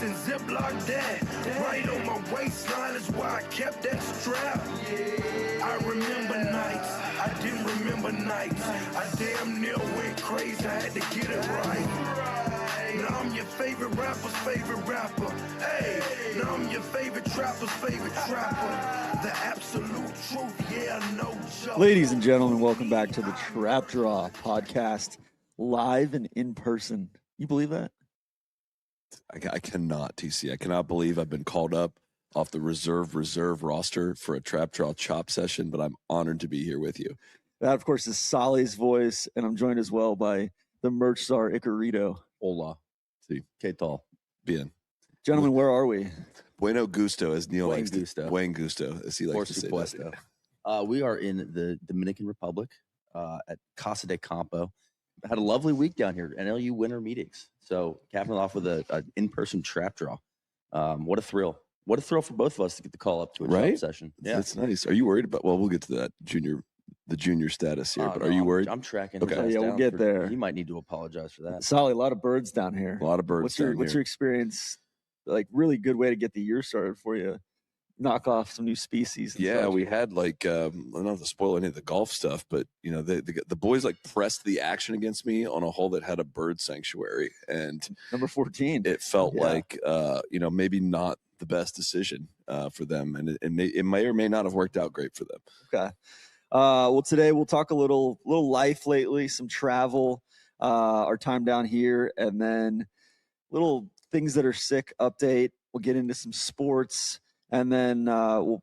and Ziploc that. Right on my waistline is why I kept that strap. I remember nights, I didn't remember nights. I damn near went crazy, I had to get it right. Now I'm your favorite rapper's favorite rapper. Hey, now I'm your favorite trapper's favorite trapper. The absolute truth, yeah, no joke. Ladies and gentlemen, welcome back to the Trap Draw podcast, live and in person. You believe that? I cannot, TC. I cannot believe I've been called up off the reserve roster for a Trap Draw chop session, but I'm honored to be here with you. That, of course, is Soly's voice, and I'm joined as well by the merch czar, Icarito. Hola. Sí. ¿Qué tal? Bien. Gentlemen, where are we? Bueno gusto, as Neil likes gusto. Buen gusto, as he likes to say that. We are in the Dominican Republic at Casa de Campo. Had a lovely week down here, NLU winter meetings. So capping it off with an in-person trap draw. What a thrill. What a thrill for both of us to get the call up to a Right? chop session. Yeah. That's nice. Are you worried about, well, we'll get to that the junior status here, but are you worried? I'm tracking. Okay. his ass Yeah, we'll down get there. He might need to apologize for that. Soly, a lot of birds down here. A lot of birds What's your experience? Like, really good way to get the year started for you. Knock off some new species. And Yeah, such. we had like not to spoil any of the golf stuff, but you know the boys like pressed the action against me on a hole that had a bird sanctuary, and number 14. it felt Yeah. like maybe not the best decision for them, and it may or may not have worked out great for them. Okay. Well, today we'll talk a little life lately, some travel, our time down here, and then little things that are sick update. We'll get into some sports, and then we'll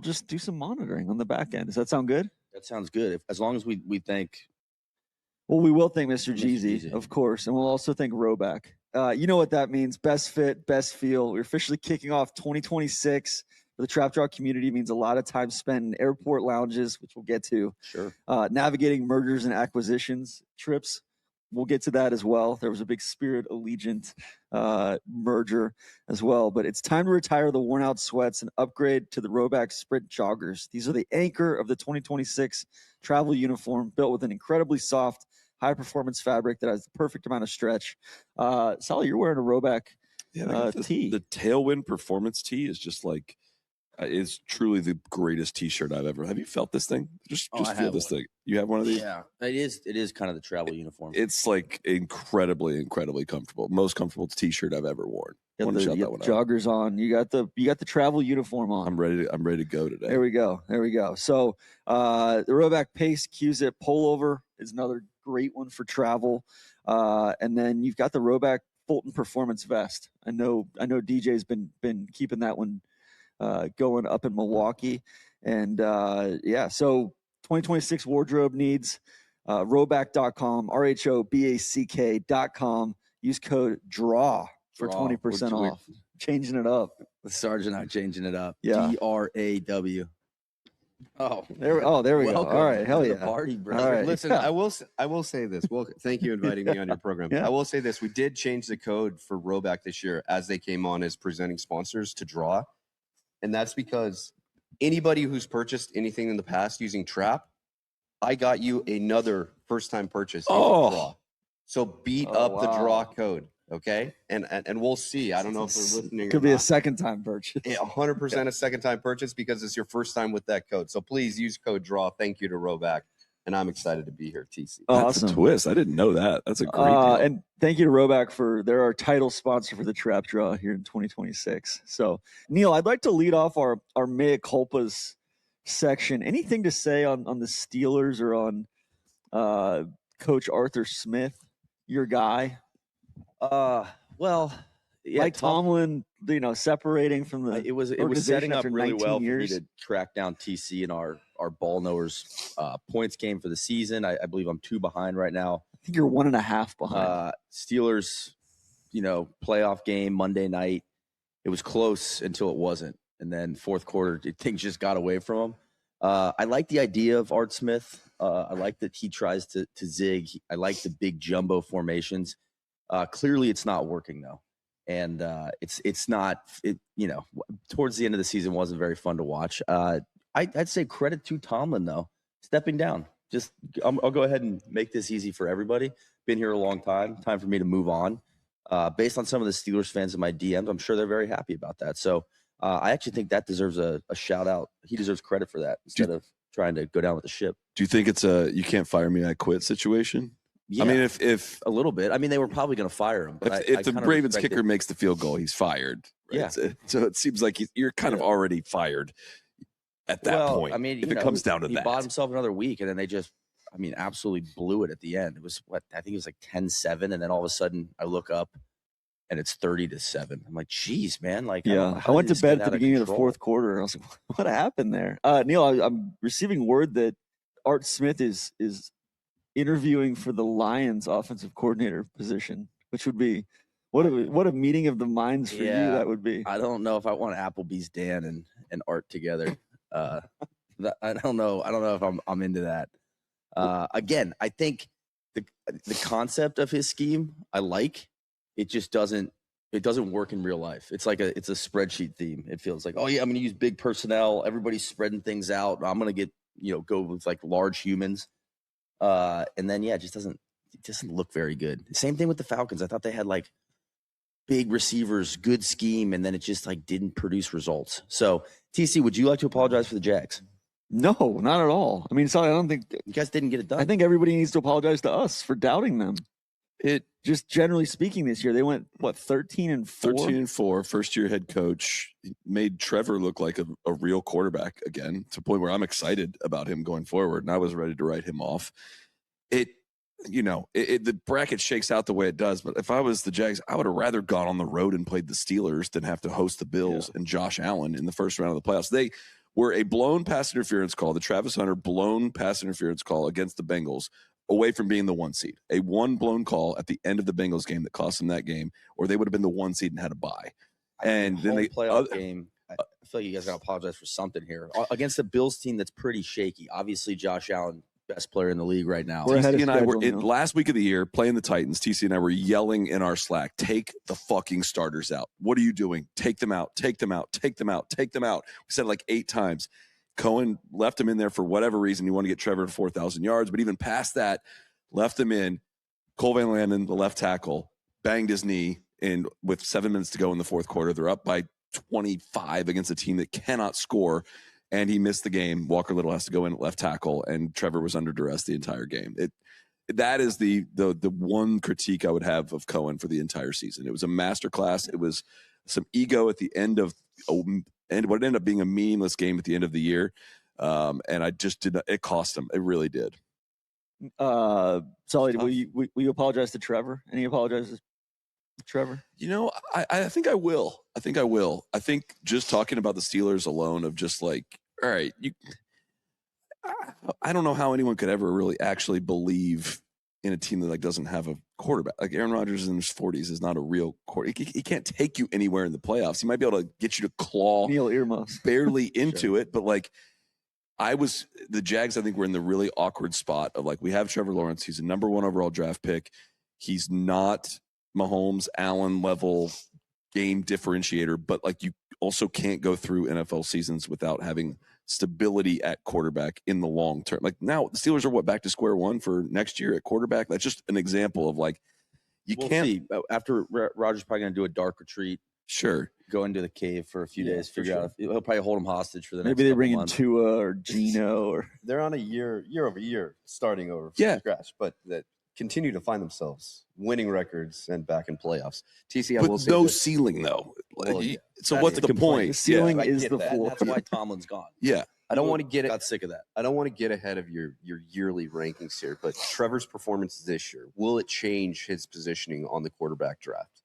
just do some monitoring on the back end. Does that sound good? That sounds good. As long as we thank. Well, we will thank Mr. Mr. Jeezy, Jeezy. of course, and we'll also thank Rhoback. You know what that means. Best fit, best feel. We're officially kicking off 2026 for the Trap Draw community. It means a lot of time spent in airport lounges, which we'll get to. Sure. Navigating mergers and acquisitions trips. We'll get to that as well. There was a big Spirit Allegiant merger as well. But it's time to retire the worn-out sweats and upgrade to the Rhoback Sprint joggers. These are the anchor of the 2026 travel uniform, built with an incredibly soft, high-performance fabric that has the perfect amount of stretch. Soly, you're wearing a Rhoback tee. The Tailwind Performance tee is just like is truly the greatest T-shirt I've ever. Have you felt this thing? Just feel this thing. You have one of these? Yeah, it is kind of the travel uniform. It's like incredibly comfortable. Most comfortable T-shirt I've ever worn. You got the joggers on. You got the travel uniform on. I'm ready to go today. There we go. So the Rhoback Pace Q-Zip pullover is another great one for travel. And then you've got the Rhoback Fulton Performance Vest. I know DJ's been keeping that one going up in Milwaukee. And so 2026 wardrobe needs Rhoback.com, RHOBACK.com. Use code DRAW for 20% off. Changing it up. The sergeant out changing it up. Yeah. DRAW. There we go. All right, hell yeah. Party, brother. All right. Listen, I will say this. Well, thank you for inviting me on your program. Yeah. I will say this. We did change the code for Rhoback this year as they came on as presenting sponsors to Draw. And that's because anybody who's purchased anything in the past using Trap, I got you another first-time purchase using Draw. So beat up the Draw code, okay? And we'll see. I don't know if they're listening. Could be a second-time purchase. 100% a second-time purchase because it's your first time with that code. So please use code DRAW. Thank you to Rhoback. And I'm excited to be here, TC. That's Awesome. a twist. I didn't know that. That's a great deal. And thank you to Rhoback they're our title sponsor for the Trap Draw here in 2026. So, Neil, I'd like to lead off our mea culpas section. Anything to say on the Steelers or on Coach Arthur Smith, your guy? Well, yeah, Mike Tomlin, separating from the it was organization setting up after really 19 well years. for me to track down TC and our ball knowers points game for the season. I believe I'm 2 behind right now. I think you're 1.5 behind. Steelers, playoff game Monday night. It was close until it wasn't, and then fourth quarter things just got away from him. I like the idea of Art Smith. I like that he tries to zig. I like the big jumbo formations. Clearly, it's not working though. And it's not, towards the end of the season wasn't very fun to watch. I'd say credit to Tomlin, though, stepping down. I'll go ahead and make this easy for everybody. Been here a long time. Time for me to move on. Based on some of the Steelers fans in my DMs, I'm sure they're very happy about that. So I actually think that deserves a shout out. He deserves credit for that instead of trying to go down with the ship. Do you think it's a you can't fire me, I quit situation? Yeah, I mean, if a little bit. I mean, they were probably going to fire him. But if the Ravens kicker makes the field goal, he's fired. Right? Yeah. So it seems like you're kind of already fired at that point. I mean, if it comes down to he that, bought himself another week, and then they just, absolutely blew it at the end. It was I think it was like 10-7, and then all of a sudden I look up and it's 30-7. I'm like, geez, man. Like, I went to bed at the beginning of the fourth quarter. I was like, what happened there? Neil, I'm receiving word that Art Smith is interviewing for the Lions offensive coordinator position, which would be what a meeting of the minds for you that would be. I don't know if I want Applebee's Dan and Art together. I don't know. I don't know if I'm into that. Again, I think the concept of his scheme I like. It just doesn't work in real life. It's like it's a spreadsheet theme. It feels like, oh yeah, I'm going to use big personnel. Everybody's spreading things out. I'm going to get go with like large humans. And then it doesn't look very good. Same thing with the Falcons. I thought they had like big receivers, good scheme, and then it just like didn't produce results. So TC, would you like to apologize for the Jags? No, not at all. I mean, sorry, I don't think you guys didn't get it done. I think everybody needs to apologize to us for doubting them. It just generally speaking, this year they went 13-4. 13-4. First year head coach made Trevor look like a real quarterback again, to the point where I'm excited about him going forward, and I was ready to write him off. The bracket shakes out the way it does, but if I was the Jags, I would have rather gone on the road and played the Steelers than have to host the Bills and Josh Allen in the first round of the playoffs. They were a blown pass interference call, the Travis Hunter blown pass interference call against the Bengals, away from being the 1 seed. A one blown call at the end of the Bengals game that cost them that game, or they would have been the 1 seed and had a bye. And then the playoff game, I feel like you guys got to apologize for something here against the Bills team that's pretty shaky. Obviously, Josh Allen, best player in the league right now. TC and I were last week of the year playing the Titans. TC and I were yelling in our Slack, "Take the fucking starters out! What are you doing? Take them out! Take them out! Take them out! Take them out!" We said it like 8 times. Cohen left him in there for whatever reason. He wanted to get Trevor to 4,000 yards, but even past that, left him in. Cole Van Landen, the left tackle, banged his knee, and with 7 minutes to go in the fourth quarter, they're up by 25 against a team that cannot score, and he missed the game. Walker Little has to go in at left tackle, and Trevor was under duress the entire game. That is the one critique I would have of Cohen for the entire season. It was a masterclass. It was some ego at the end of and what ended up being a meaningless game at the end of the year. And I just did not, it cost him. It really did. Soly, will you apologize to Trevor? Any apologizes to Trevor? I think I will. I think just talking about the Steelers alone of just like, all right, I don't know how anyone could ever really actually believe in a team that like doesn't have a quarterback. Like Aaron Rodgers in his 40s is not a real quarterback. He can't take you anywhere in the playoffs. He might be able to get you to claw Neil earmuffs barely into it, but like the Jags, I think, were in the really awkward spot of like, we have Trevor Lawrence. He's a number 1 overall draft pick. He's not Mahomes, Allen level game differentiator, but like you also can't go through NFL seasons without having stability at quarterback in the long term. Like now the Steelers are back to square one for next year at quarterback. That's just an example of like, we'll can't see. After Rodgers probably going to do a dark retreat. Sure. Go into the cave for a few days, figure out if he'll probably hold him hostage for the next maybe they bring in months. Tua or Geno or they're on a year over year starting over from scratch, but that continue to find themselves winning records and back in playoffs. TC, I will say no this. ceiling though. Well, so what's the point? The ceiling is the floor. That's why Tomlin's gone. Yeah. I don't want to get got sick of that. I don't want to get ahead of your yearly rankings here, but Trevor's performance this year, will it change his positioning on the quarterback draft?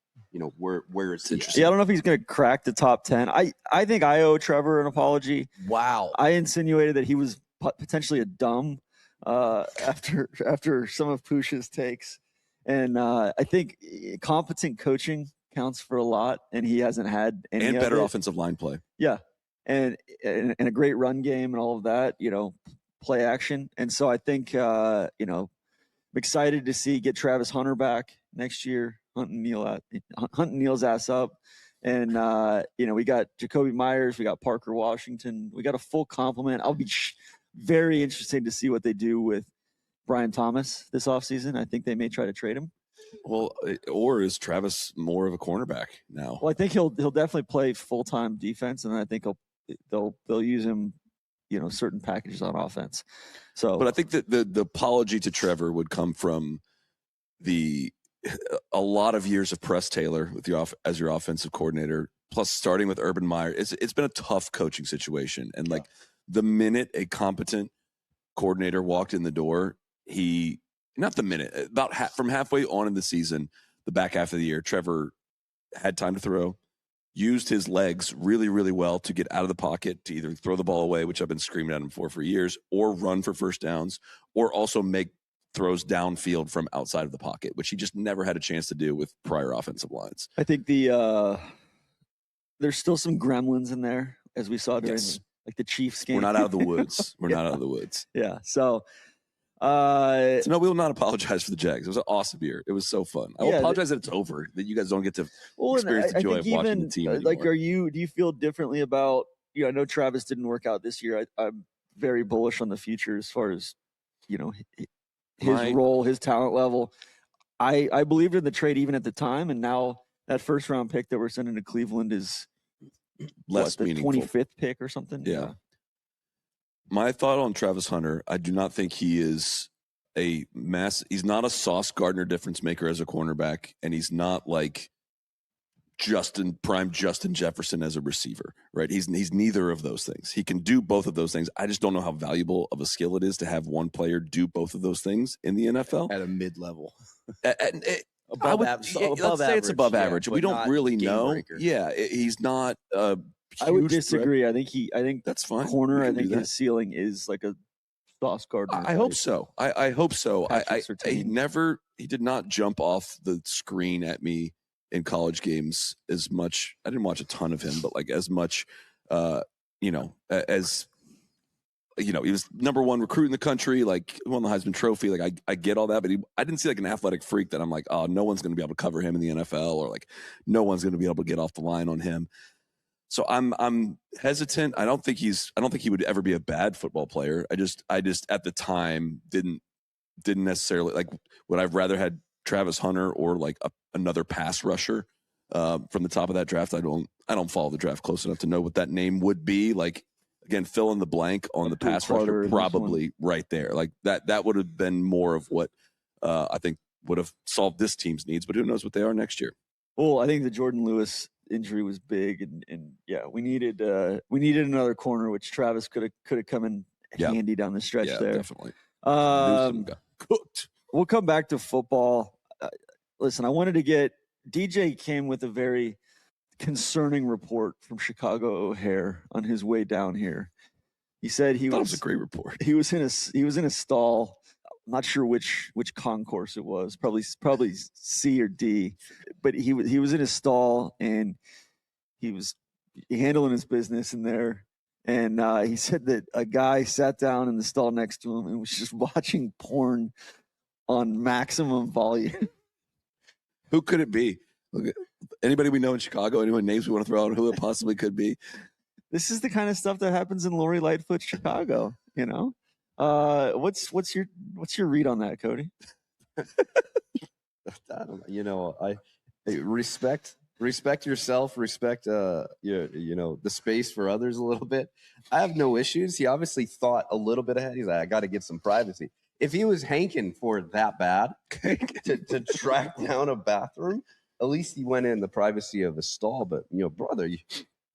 Where is he? Yeah, I don't know if he's going to crack the top 10. I think I owe Trevor an apology. Wow. I insinuated that he was potentially a dumb after some of Push's takes. And I think competent coaching counts for a lot, and he hasn't had any and of better it. offensive line play. Yeah. And a great run game and all of that, play action. And so I think, I'm excited to get Travis Hunter back next year, hunting Neil's ass up. And, we got Jacoby Myers, we got Parker Washington, we got a full complement. I'll be very interested to see what they do with Brian Thomas this offseason. I think they may try to trade him. Well, or is Travis more of a cornerback now? Well, I think he'll definitely play full-time defense, and I think they'll use him, certain packages on offense. So, But I think that the apology to Trevor would come from a lot of years of Press Taylor with as your offensive coordinator, plus starting with Urban Meyer. It's been a tough coaching situation, and like the minute a competent coordinator walked in the door, not the minute, from halfway on in the season, the back half of the year, Trevor had time to throw, used his legs really, really well to get out of the pocket, to either throw the ball away, which I've been screaming at him for years, or run for first downs, or also make throws downfield from outside of the pocket, which he just never had a chance to do with prior offensive lines. I think there's still some gremlins in there, as we saw during the Chiefs game. We're not out of the woods. We're not out of the woods. Yeah. So, no, we will not apologize for the Jags. It was an awesome year. It was so fun. I will apologize that it's over, that you guys don't get to experience the joy of watching the team anymore. Like, do you feel differently about, I know Travis didn't work out this year. I'm very bullish on the future as far as, his role, his talent level. I believed in the trade even at the time, and now that first round pick that we're sending to Cleveland is less meaningful. 25th pick or something. Yeah. My thought on Travis Hunter, I do not think he is he's not a Sauce Gardner difference maker as a cornerback, and he's not like prime Justin Jefferson as a receiver, right? He's neither of those things. He can do both of those things. I just don't know how valuable of a skill it is to have one player do both of those things in the NFL. At a mid-level. Let's say it's above average. We don't really know. Breaker. Yeah, he's not I would disagree. Threat. I think that's fine. Corner, I think his ceiling is like a Sauce Gardner. I hope so. I hope so. He did not jump off the screen at me in college games as much. I didn't watch a ton of him, but like as much, as he was number one recruit in the country, like won the Heisman Trophy. Like I get all that, but I didn't see like an athletic freak that I'm like, oh, no one's going to be able to cover him in the NFL, or like no one's going to be able to get off the line on him. So I'm hesitant. I don't think he would ever be a bad football player. I just at the time didn't necessarily like. Would I've rather had Travis Hunter or like another pass rusher from the top of that draft? I don't follow the draft close enough to know what that name would be. Like again, fill in the blank on the pass rusher, probably right there. Like that would have been more of what I think would have solved this team's needs. But who knows what they are next year? Well, I think the Jordan Lewis injury was big, and we needed another corner, which Travis could have come in handy down the stretch there. Definitely. Got cooked. We'll come back to football. Listen, I wanted to get DJ came with a very concerning report from Chicago O'Hare on his way down here. He said that was a great report. He was in a stall. I'm not sure which concourse it was. Probably C or D, but he was in his stall and he was handling his business in there. And he said that a guy sat down in the stall next to him and was just watching porn on maximum volume. Who could it be? Look, anybody we know in Chicago? Anyone names we want to throw out? Who it possibly could be? This is the kind of stuff that happens in Lori Lightfoot, Chicago. What's your read on that, Cody? I don't know. I respect yourself, respect the space for others a little bit. I have no issues. He obviously thought a little bit ahead. He's like, I got to get some privacy. If he was hanking for it that bad to track down a bathroom, at least he went in the privacy of a stall. But brother,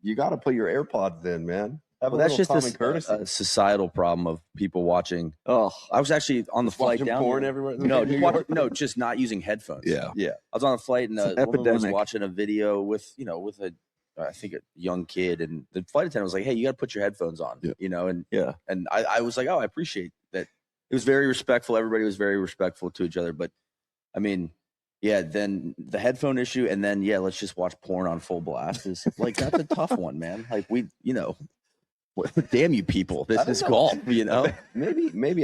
you got to put your AirPods in, man. Well, that's just a societal problem of people watching. Oh, I was actually on the flight down porn everywhere. Just not using headphones. Yeah. I was on a flight and a woman was watching a video with I think a young kid, and the flight attendant was like, "Hey, you got to put your headphones on." Yeah. And I was like, "Oh, I appreciate that." It was very respectful. Everybody was very respectful to each other. But I mean, then the headphone issue, and then let's just watch porn on full blast is like that's a tough one, man. Like damn you people, this is golf, maybe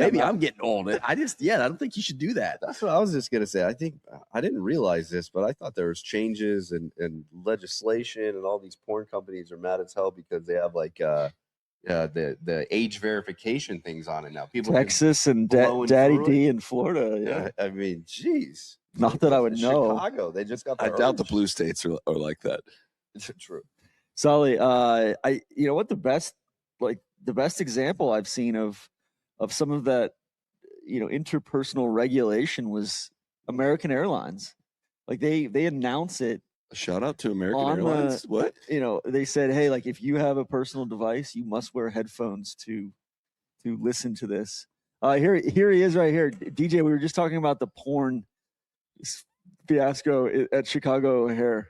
I'm getting old. I don't think you should do that. That's what I was just gonna say. I think I didn't realize this, but I thought there was changes and legislation, and all these porn companies are mad as hell because they have like the age verification things on it now. People can- Texas and blowing Daddy through D in Florida. Yeah. I mean, geez. Not that I would know. Chicago, they just got. The I doubt the urge. blue states are like that. True. Soly, you know what, the best example I've seen of some of that, you know, interpersonal regulation was American Airlines. Like they announce it. Shout out to American On Airlines. What? You know, they said, hey, like if you have a personal device, you must wear headphones to listen to this. Here he is right here. DJ, we were just talking about the porn fiasco at Chicago O'Hare.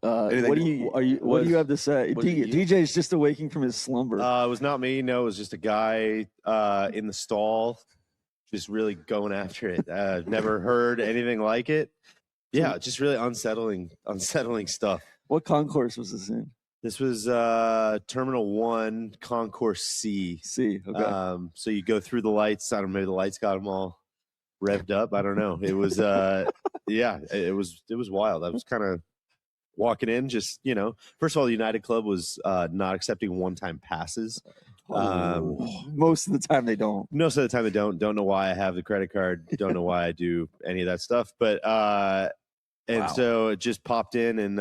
What do you have to say? DJ's just awaking from his slumber. It was not me. No, it was just a guy in the stall, just really going after it. Never heard anything like it. Yeah, just really unsettling stuff. What concourse was this in? This was Terminal 1, Concourse C. C. Okay. So you go through the lights. I don't know, maybe the lights got them all revved up. I don't know. It was yeah, it was wild. I was kind of walking in, just, you know, first of all, the United Club was not accepting one-time passes. Most of the time they don't. Most of the time they don't. Don't know why I have the credit card. Don't know why I do any of that stuff. But so it just popped in, and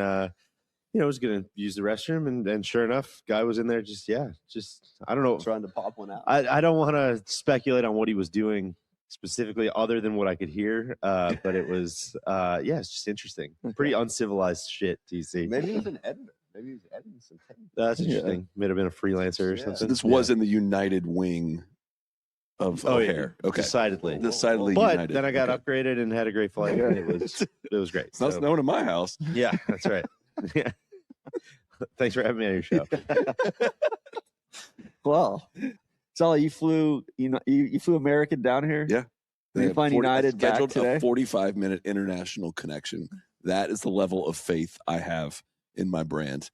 you know, I was gonna use the restroom, and sure enough, guy was in there. Just I don't know. Trying to pop one out. I don't want to speculate on what he was doing specifically, other than what I could hear. But it was it's just interesting. Pretty uncivilized shit, TC. Maybe he was an editor. Maybe he was editing some tape. That's interesting. Might have been a freelancer or Yeah. something. So this was in the United wing of O'Hare. Okay. Decidedly. Decidedly But United. then I got Okay. upgraded and had a great flight. And it was great. It's not So, known in my house. yeah, that's right. Yeah. Thanks for having me on your show. Well, Soly, you flew American down here? Yeah. Did you find United back scheduled today? a 45-minute international connection. That is the level of faith I have in my brand.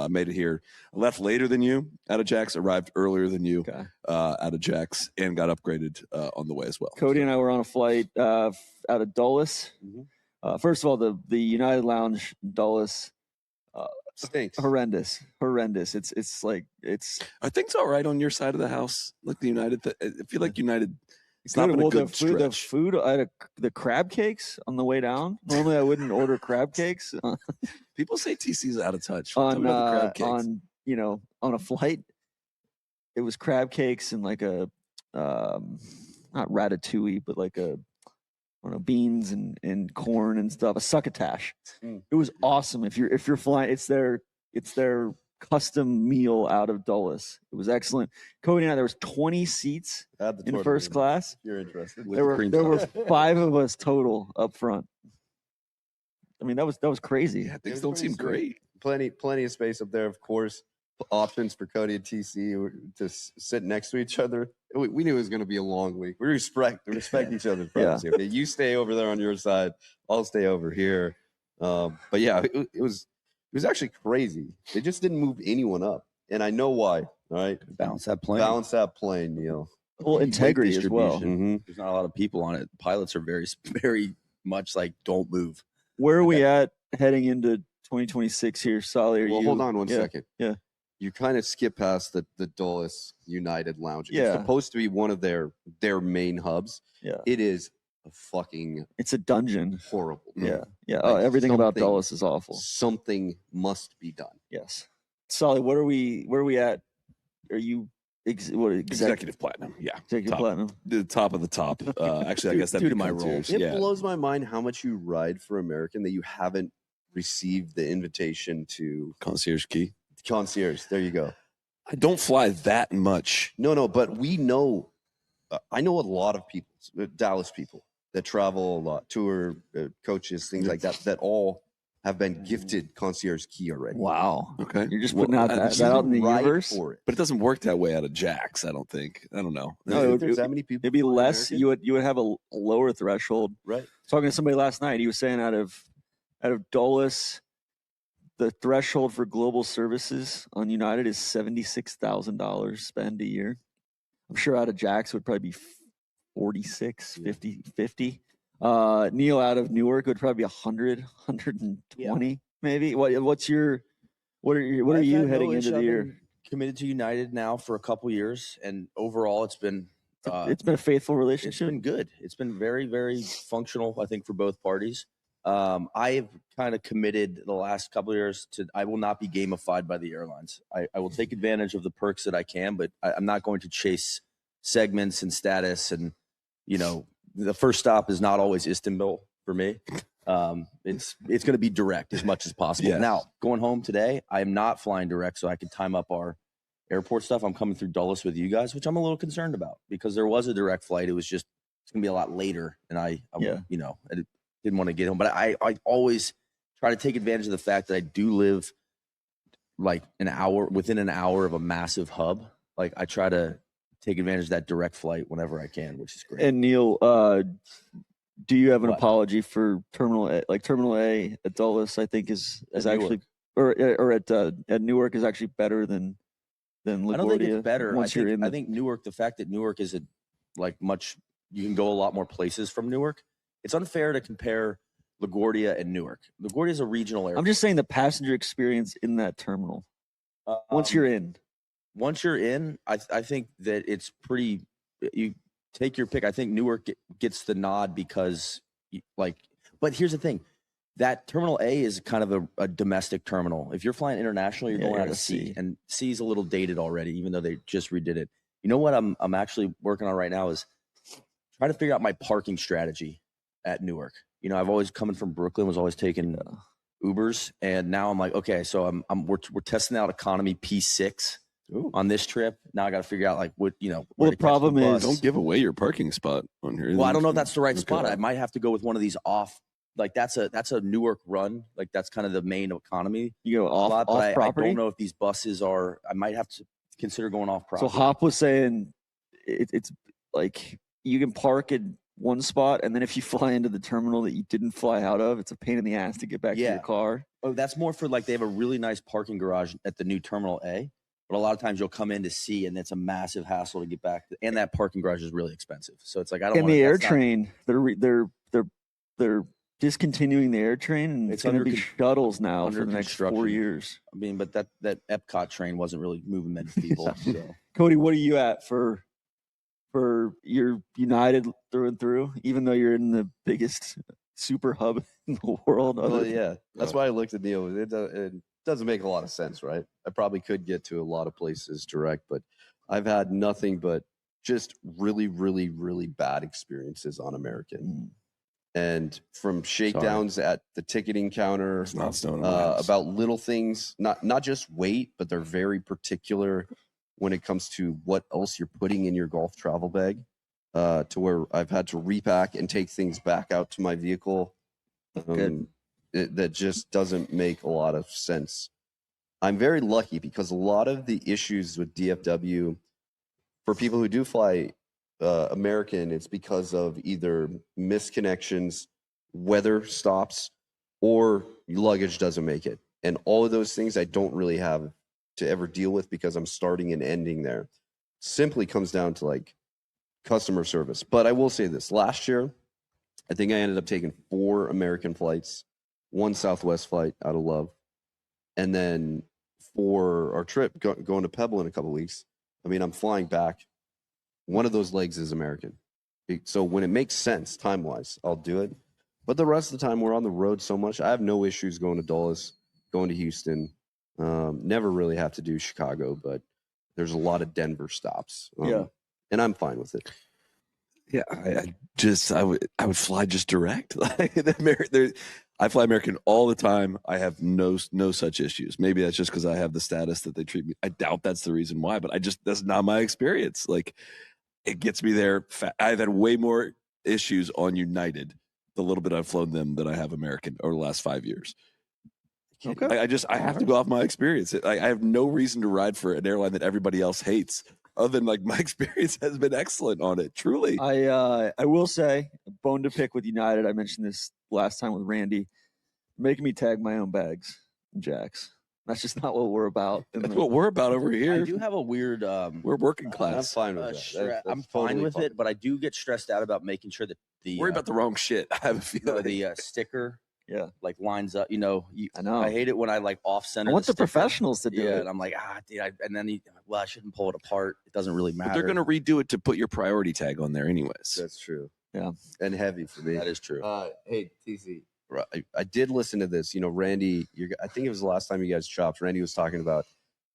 Made it here. I left later than you out of Jax, arrived earlier than you out of Jax, and got upgraded on the way as well. Cody and I were on a flight out of Dulles. Mm-hmm. First of all, the United Lounge Dulles, Stinks. horrendous. It's like it's. Are things all right on your side of the house? Like the United, I feel like United. It's not Good. been a Well, good the stretch. food. I had the crab cakes on the way down. Normally, I wouldn't order crab cakes People say TC's out of touch. Tell me about the crab cakes. on a flight. It was crab cakes and like a not ratatouille, but like a I don't know, beans and corn and stuff. A succotash. It was awesome. If you're flying, it's their custom meal out of Dulles. It was excellent. Cody and I, there was 20 seats Add the in tortilla first in. class. If you're interested. With There were cream there were sauce. 5 of us total up front. I mean, that was crazy. Yeah, things was don't pretty seem sweet. great. Plenty of space up there, of course. Options for Cody and TC to sit next to each other. We knew it was going to be a long week. We respect each other's privacy. Okay, you stay over there on your side. I'll stay over here. But yeah, it was actually crazy. They just didn't move anyone up, and I know why. All right, Balance that plane. balance that plane, Neil. Well, integrity as well. Mhm. There's not a lot of people on it. Pilots are very much like, don't move. Where are we at heading into 2026 here, Soly? Well, hold on one second. Yeah. You kind of skip past the Dulles United Lounge. It's Yeah. supposed to be one of their main hubs. Yeah. It is a fucking It's a dungeon. horrible. Yeah. Yeah. Like Everything about something- Dulles is awful. Something must be done. Yes. Soly, where are we at? Are you Executive platinum. Yeah. executive top. platinum? The top of the top. Actually, I guess that'd due be to my concierge. roles. It Yeah. blows my mind how much you ride for American that you haven't received the invitation to Concierge key. concierge. There you go. I don't fly that much. No, but we know. I know a lot of people, Dallas people that travel a lot, tour coaches, things like that all have been gifted concierge key already. Wow. Okay. You're just Well, putting out I- that out in the Ride universe. for it. But it doesn't work that way out of Jax, I don't think. I don't know. No, If it would- there's that many people. It'd be flying less. American, You would have a lower threshold. right? Talking to somebody last night, he was saying out of Dulles, the threshold for global services on United is $76,000 spend a year. I'm sure out of Jax would probably be 46, 50. Neil out of Newark would probably be 100, 120 maybe. What are you I've heading had into no the issue. year? committed to United now for a couple years, and overall, it's been a faithful it's relationship. been good. It's been very, very functional, I think, for both parties. I have kind of committed the last couple of years to I will not be gamified by the airlines. I will take advantage of the perks that I can, but I'm not going to chase segments and status. And, you know, the first stop is not always Istanbul for me. It's going to be direct as much as possible. Yes. Now, going home today, I am not flying direct, so I can time up our airport stuff. I'm coming through Dulles with you guys, which I'm a little concerned about because there was a direct flight. It was just it's going to be a lot later, and I you know, I didn't want to get home. But I always try to take advantage of the fact that I do live like within an hour of a massive hub. Like I try to take advantage of that direct flight whenever I can, which is great. And Neil, do you have an What? apology for Terminal A? Like Terminal A at Dulles, I think is At actually, or at Newark is actually better than LaGuardia. I don't think it's better. Once you're in, I think Newark. The fact that Newark is you can go a lot more places from Newark. It's unfair to compare LaGuardia and Newark. LaGuardia is a regional airport. I'm just saying the passenger experience in that terminal. Once you're in, I think that it's pretty. You take your pick. I think Newark gets the nod because, but here's the thing. That Terminal A is kind of a domestic terminal. If you're flying international, you're going out of C, and C is a little dated already, even though they just redid it. You know what I'm actually working on right now is trying to figure out my parking strategy at Newark. You know, I've always coming from Brooklyn, was always taking Ubers, and now I'm like, okay, so we're testing out economy P6 on this trip. Now I got to figure out like what Well, the problem is don't give away your parking spot on here. Well, I don't know if that's the right spot. I might have to go with one of these off. Like that's a Newark run. Like that's kind of the main economy. You go off but property. I don't know if these buses are. I might have to consider going off property. So Hop was saying it's like you can park at one spot, and then if you fly into the terminal that you didn't fly out of, it's a pain in the ass to get back to your car. Oh, that's more for like they have a really nice parking garage at the new Terminal A, but a lot of times you'll come in to see, and it's a massive hassle to get back. And that parking garage is really expensive. So it's like I don't. And the air train, they're discontinuing the air train, and it's going to be shuttles now for the next 4 years. I mean, but that Epcot train wasn't really moving many people. So. Cody, what are you at for your United through and through? Even though you're in the biggest super hub in the world. Well, yeah, that's why I looked at Neil. It doesn't make a lot of sense, right? I probably could get to a lot of places direct, but I've had nothing but just really, really, really bad experiences on American. And from shakedowns at the ticketing counter, about little things, not just weight, but they're very particular when it comes to what else you're putting in your golf travel bag, to where I've had to repack and take things back out to my vehicle. That just doesn't make a lot of sense. I'm very lucky because a lot of the issues with DFW for people who do fly American, it's because of either misconnections, weather stops, or luggage doesn't make it. And all of those things I don't really have to ever deal with because I'm starting and ending there. Simply comes down to like customer service. But I will say this, last year, I think I ended up taking 4 American flights, 1 Southwest flight out of love. And then for our trip going to Pebble in a couple of weeks, I mean, I'm flying back. One of those legs is American. So when it makes sense time-wise, I'll do it. But the rest of the time, we're on the road so much. I have no issues going to Dulles, going to Houston. Never really have to do Chicago, but there's a lot of Denver stops. And I'm fine with it. Yeah, I would fly just direct. I fly American all the time. I have no such issues. Maybe that's just because I have the status that they treat me. I doubt that's the reason why, but that's not my experience. Like, it gets me there. I've had way more issues on United, the little bit I've flown them, than I have American over the last 5 years. Okay. I have to go off my experience. I have no reason to ride for an airline that everybody else hates, other than like my experience has been excellent on it. Truly. I will say, bone to pick with United. I mentioned this last time with Randy, making me tag my own bags and jacks. That's just not what we're about. That's what we're about over here. I do have a weird. We're working class. I'm fine with that. I'm fine with it, but I do get stressed out about making sure that worry about the wrong shit. I have a feeling. The sticker Yeah. like lines up. I know. I hate it when I like off center. I want the sticker. professionals to do Yeah, it. and I'm like, dude, and then I shouldn't pull it apart. It doesn't really matter. But they're going to redo it to put your priority tag on there anyways. That's true. Yeah. And heavy for me. That is true. Hey, TC, I did listen to this. Randy, I think it was the last time you guys chopped. Randy was talking about,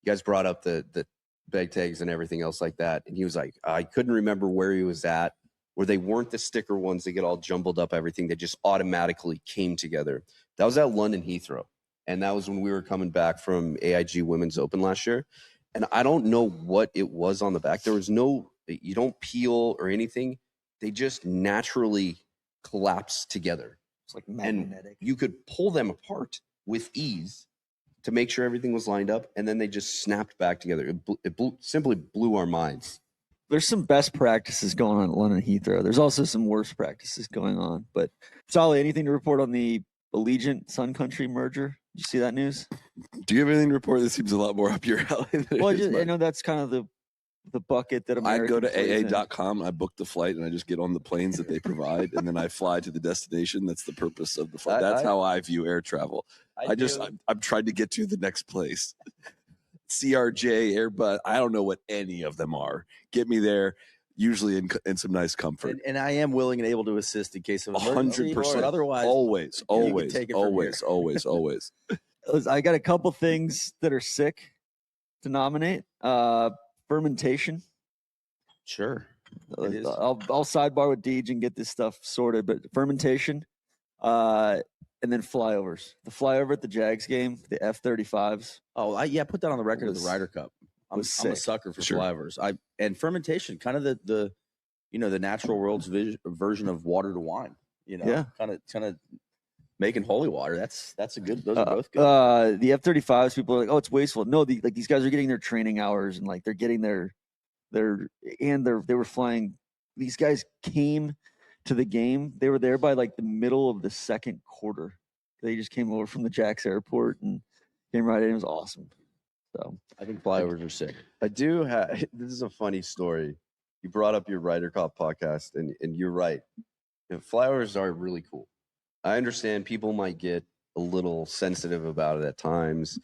you guys brought up the bag tags and everything else like that. And he was like, I couldn't remember where he was at, where they weren't the sticker ones that get all jumbled up, everything. They just automatically came together. That was at London Heathrow. And that was when we were coming back from AIG Women's Open last year. And I don't know what it was on the back. There was you don't peel or anything. They just naturally collapse together. It's like magnetic. And you could pull them apart with ease to make sure everything was lined up. And then they just snapped back together. It simply blew our minds. There's some best practices going on at London Heathrow. There's also some worst practices going on. But Soly, anything to report on the Allegiant Sun Country merger? Did you see that news? Do you have anything to report that seems a lot more up your alley? Well, I know that's kind of the bucket that I go to plays in. AA.com, I book the flight, and I just get on the planes that they provide, and then I fly to the destination. That's the purpose of the flight. That's how I view air travel. I'm trying to get to the next place. CRJ, Airbus, I don't know what any of them are. Get me there, usually in some nice comfort. And I am willing and able to assist in case of emergency. 100%. But otherwise, always. I got a couple things that are sick to nominate. Fermentation. Sure. I'll sidebar with Deej and get this stuff sorted, but fermentation, and then flyovers. The flyover at the Jags game, the F-35s. Oh, put that on the record of the Ryder Cup. I'm a sucker for flyovers. And fermentation, kind of the natural world's version of water to wine. Kind of making holy water. That's a good. Those are both good. The F-35s, people are like, oh, it's wasteful. No, these guys are getting their training hours and like they're getting they were flying. These guys came to the game. They were there by like the middle of the second quarter. They just came over from the Jax airport and came right in. It was awesome. So I think flyovers are sick. I do have. This is a funny story. You brought up your Ryder Cup podcast, and you're right. Flyovers are really cool. I understand people might get a little sensitive about it at times.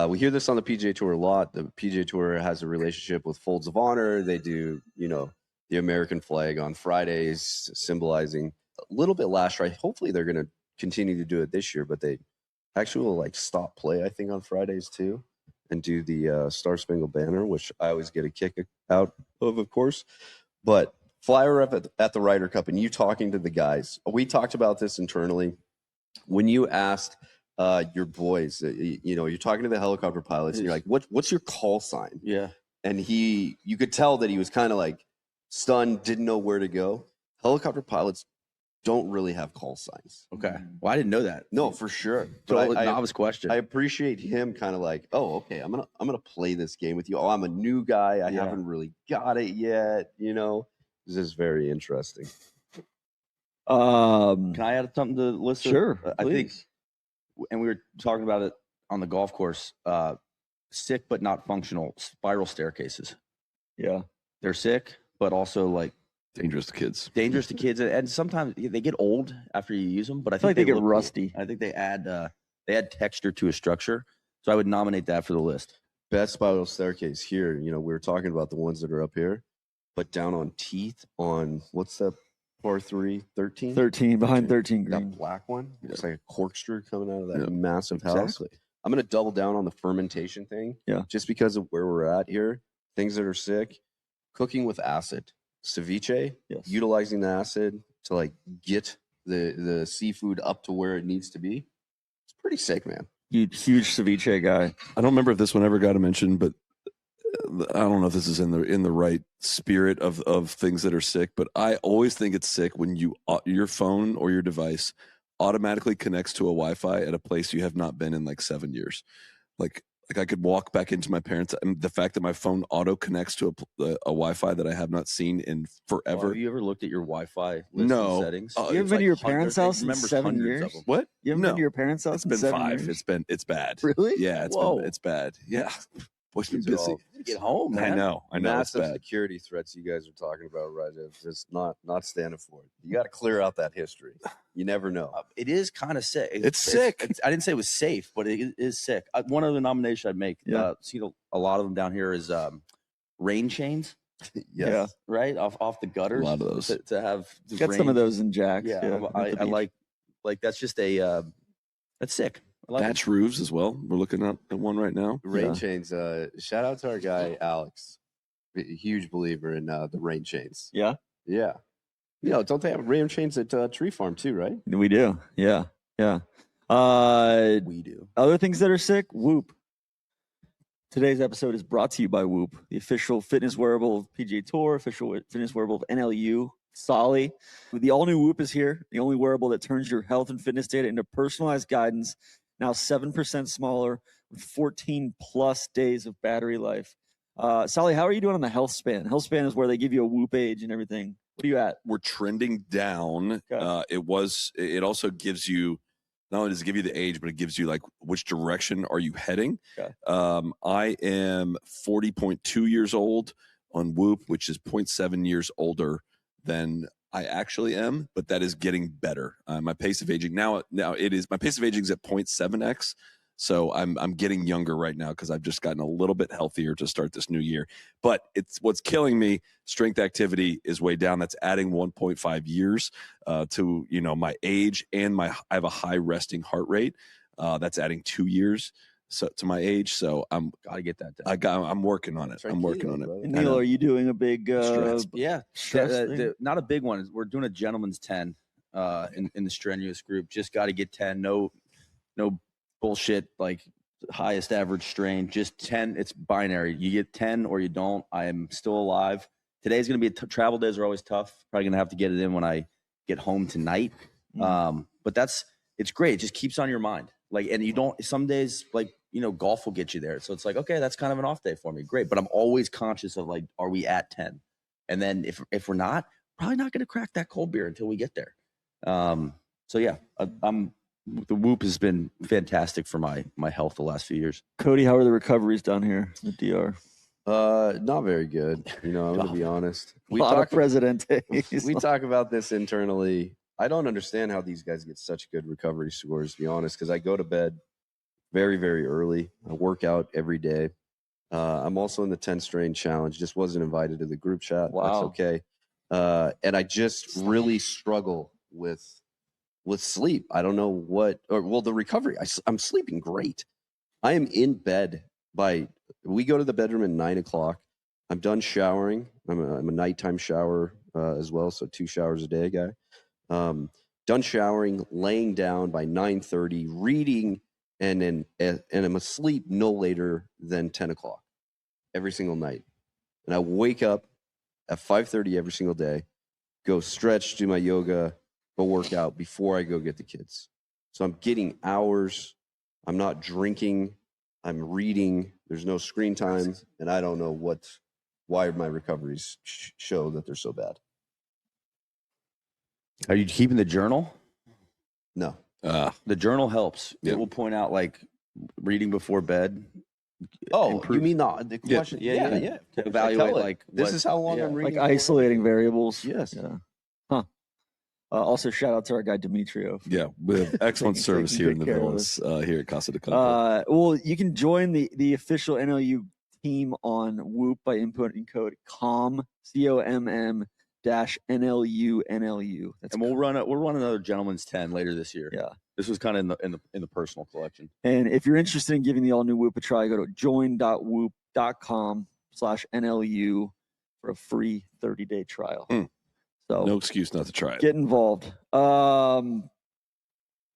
We hear this on the PGA Tour a lot. The PGA Tour has a relationship with Folds of Honor. They do, the American flag on Fridays, symbolizing a little bit last year. Hopefully they're going to continue to do it this year, but they actually will stop play, I think, on Fridays too, and do the Star Spangled Banner, which I always get a kick out of course. But flyer up at the Ryder Cup and you talking to the guys, we talked about this internally. When you asked your boys, you're talking to the helicopter pilots and you're like, what's your call sign? Yeah. And you could tell that he was kind of like stunned, didn't know where to go. Helicopter pilots don't really have call signs. Okay. Well, I didn't know that. No, for sure. But novice question. I appreciate him kind of like, oh, okay, I'm gonna play this game with you. Oh, I'm a new guy. I haven't really got it yet. This is very interesting. Can I add something to the list? Sure. I think, and we were talking about it on the golf course. Sick but not functional spiral staircases. Yeah, they're sick, but also dangerous to kids. And sometimes they get old after you use them. But I think they get rusty. Cool. I think they add texture to a structure. So I would nominate that for the list. Best spiral staircase here. We were talking about the ones that are up here, but down on Teeth on what's that? Par 3, 13? 13, behind 13 green. That black one. It's like a corkscrew coming out of that massive house. Exactly. I'm going to double down on the fermentation thing. Yeah. Just because of where we're at here. Things that are sick. Cooking with acid. Ceviche. Yes. Utilizing the acid to get the seafood up to where it needs to be. It's pretty sick, man. Huge ceviche guy. I don't remember if this one ever got a mention, but I don't know if this is in the right spirit of things that are sick, but I always think it's sick when your phone or your device automatically connects to a Wi-Fi at a place you have not been in 7 years. Like I could walk back into my parents' and the fact that my phone auto connects to a Wi-Fi that I have not seen in forever. Have you ever looked at your Wi-Fi list and settings? You haven't been to your parents' house in 7 years? What? You haven't been to your parents' house in 7 years? It's bad. Really? Yeah, it's bad. Yeah. Boy's been These are busy. all Get home, man. I know. It's massive bad. security threats you guys are talking about, Raja. Just not standing for it. You got to clear out that history. You never know. It is kind of sick. It's sick. I didn't say it was safe, but it is sick. One other nomination I'd make, Yeah. see a lot of them down here is rain chains, Yeah. right? Off the gutters. A lot of those. To have the Got some rain- of those in Jack's. Yeah, at the I beach. like that's just a that's sick. I like it. Thatch roofs as well. We're looking at one right now. Rain Yeah. chains. Shout out to our guy Alex, a huge believer in the rain chains. Yeah, Yeah, don't they have rain chains at Tree Farm too? Right? we do. Yeah. We do. Other things that are sick. Whoop. Today's episode is brought to you by Whoop, the official fitness wearable of PGA Tour, official fitness wearable of NLU, Soly. The all-new Whoop is here, the only wearable that turns your health and fitness data into personalized guidance, now 7% smaller with 14-plus days of battery life. Soly, how are you doing on the health span? Health span is where they give you a Whoop age and everything. What are you at? We're trending down. Okay. It also gives you, not only does it give you the age, but it gives you like which direction are you heading. Okay. I am 40.2 years old on Whoop, which is 0.7 years older than I actually am, but that is getting better. My pace of aging now it is, my pace of aging is at 0.7x. So I'm getting younger right now because I've just gotten a little bit healthier to start this new year. But it's what's killing me. Strength activity is way down. That's adding 1.5 years to my age, and I have a high resting heart rate. That's adding 2 years to my age. So I'm Gotta get that done. I'm working on it. I'm working on it. And Neil, are you doing a big Stress. Yeah, stress thing? not a big one. We're doing a gentleman's 10 in the strenuous group. Just got to get 10. No bullshit like highest average strain. Just 10. It's binary. You get 10 or you don't. I am still alive. Today's gonna be travel days are always tough. Probably gonna have to get it in when I get home tonight. But it's great. It just keeps on your mind. Like, and you don't. Some days, like golf will get you there. So it's like, okay, that's kind of an off day for me. Great, but I'm always conscious of like, are we at 10? And then if we're not, probably not going to crack that cold beer until we get there. So yeah, the Whoop has been fantastic for my health the last few years. Cody, how are the recoveries down here in the DR? Not very good. I'm gonna be honest. A lot of Presidentes. We talk about this internally. I don't understand how these guys get such good recovery scores, to be honest, because I go to bed very, very early. I work out every day. I'm also in the 10 strain challenge. Just wasn't invited to the group chat. Wow. That's okay. And I just really struggle with sleep. I don't know the recovery. I'm sleeping great. I am in bed we go to the bedroom at 9:00. I'm done showering. I'm a nighttime shower as well. So 2 showers a day guy. Done showering, laying down by 9:30, reading, and I'm asleep no later than 10:00 every single night. And I wake up at 5:30 every single day, go stretch, do my yoga, go work out before I go get the kids. So I'm getting hours. I'm not drinking. I'm reading. There's no screen time, and I don't know why my recoveries show that they're so bad. Are you keeping the journal? No. The journal helps. Yeah. It will point out like reading before bed. Oh, improve- you mean the question? Yeah. To evaluate like this what- is how long yeah. I'm like reading. isolating variables. Yes. Yeah. Huh. Also, shout out to our guy Demetrio. Yeah, we have excellent Taking service here in good the care of villas here at Casa de Campo. Well, you can join the official NLU team on Whoop by inputting code COMM -NLU. That's And we'll run another gentleman's 10 later this year. Yeah. This was kind of in the personal collection. And if you're interested in giving the all new Whoop a try, go to join.whoop.com/NLU for a free 30-day trial. So No excuse not to try it. get involved.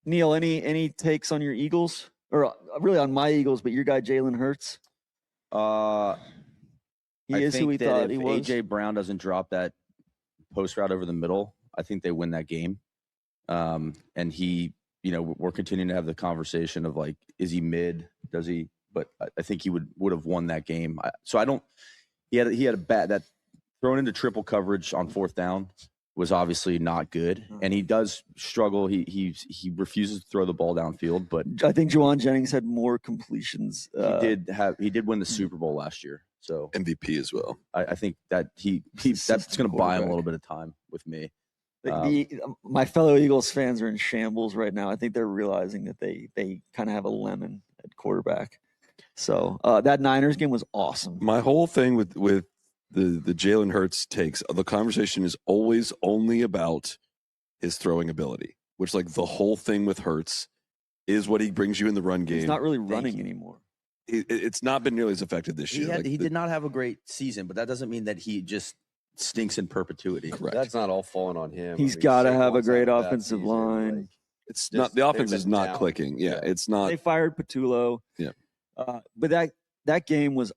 Neil, any takes on your Eagles, or really on my Eagles, but your guy Jalen Hurts? He is who we thought he was. AJ Brown doesn't drop that post route over the middle, I think they win that game. And he, we're continuing to have the conversation of like, is he mid? Does he? But I think he would have won that game. He had a bat that thrown into triple coverage on 4th down. was obviously not good, and he does struggle. He refuses to throw the ball downfield, but I think Juwan Jennings had more completions. he did win the Super Bowl last year, so MVP as well. I think that that's going to buy him a little bit of time with me. My fellow Eagles fans are in shambles right now. I think they're realizing that they kind of have a lemon at quarterback. So that Niners game was awesome. My whole thing with the Jalen Hurts takes, the conversation is always only about his throwing ability, which like the whole thing with Hurts is what he brings you in the run game. He's not really running anymore. It's not been nearly as effective this year. He did not have a great season, but that doesn't mean that he just stinks in perpetuity. Correct. That's not all falling on him. He's got to have a great offensive line. It's not, the offense is not clicking. Yeah, it's not. They fired Patullo. Yeah. But that game was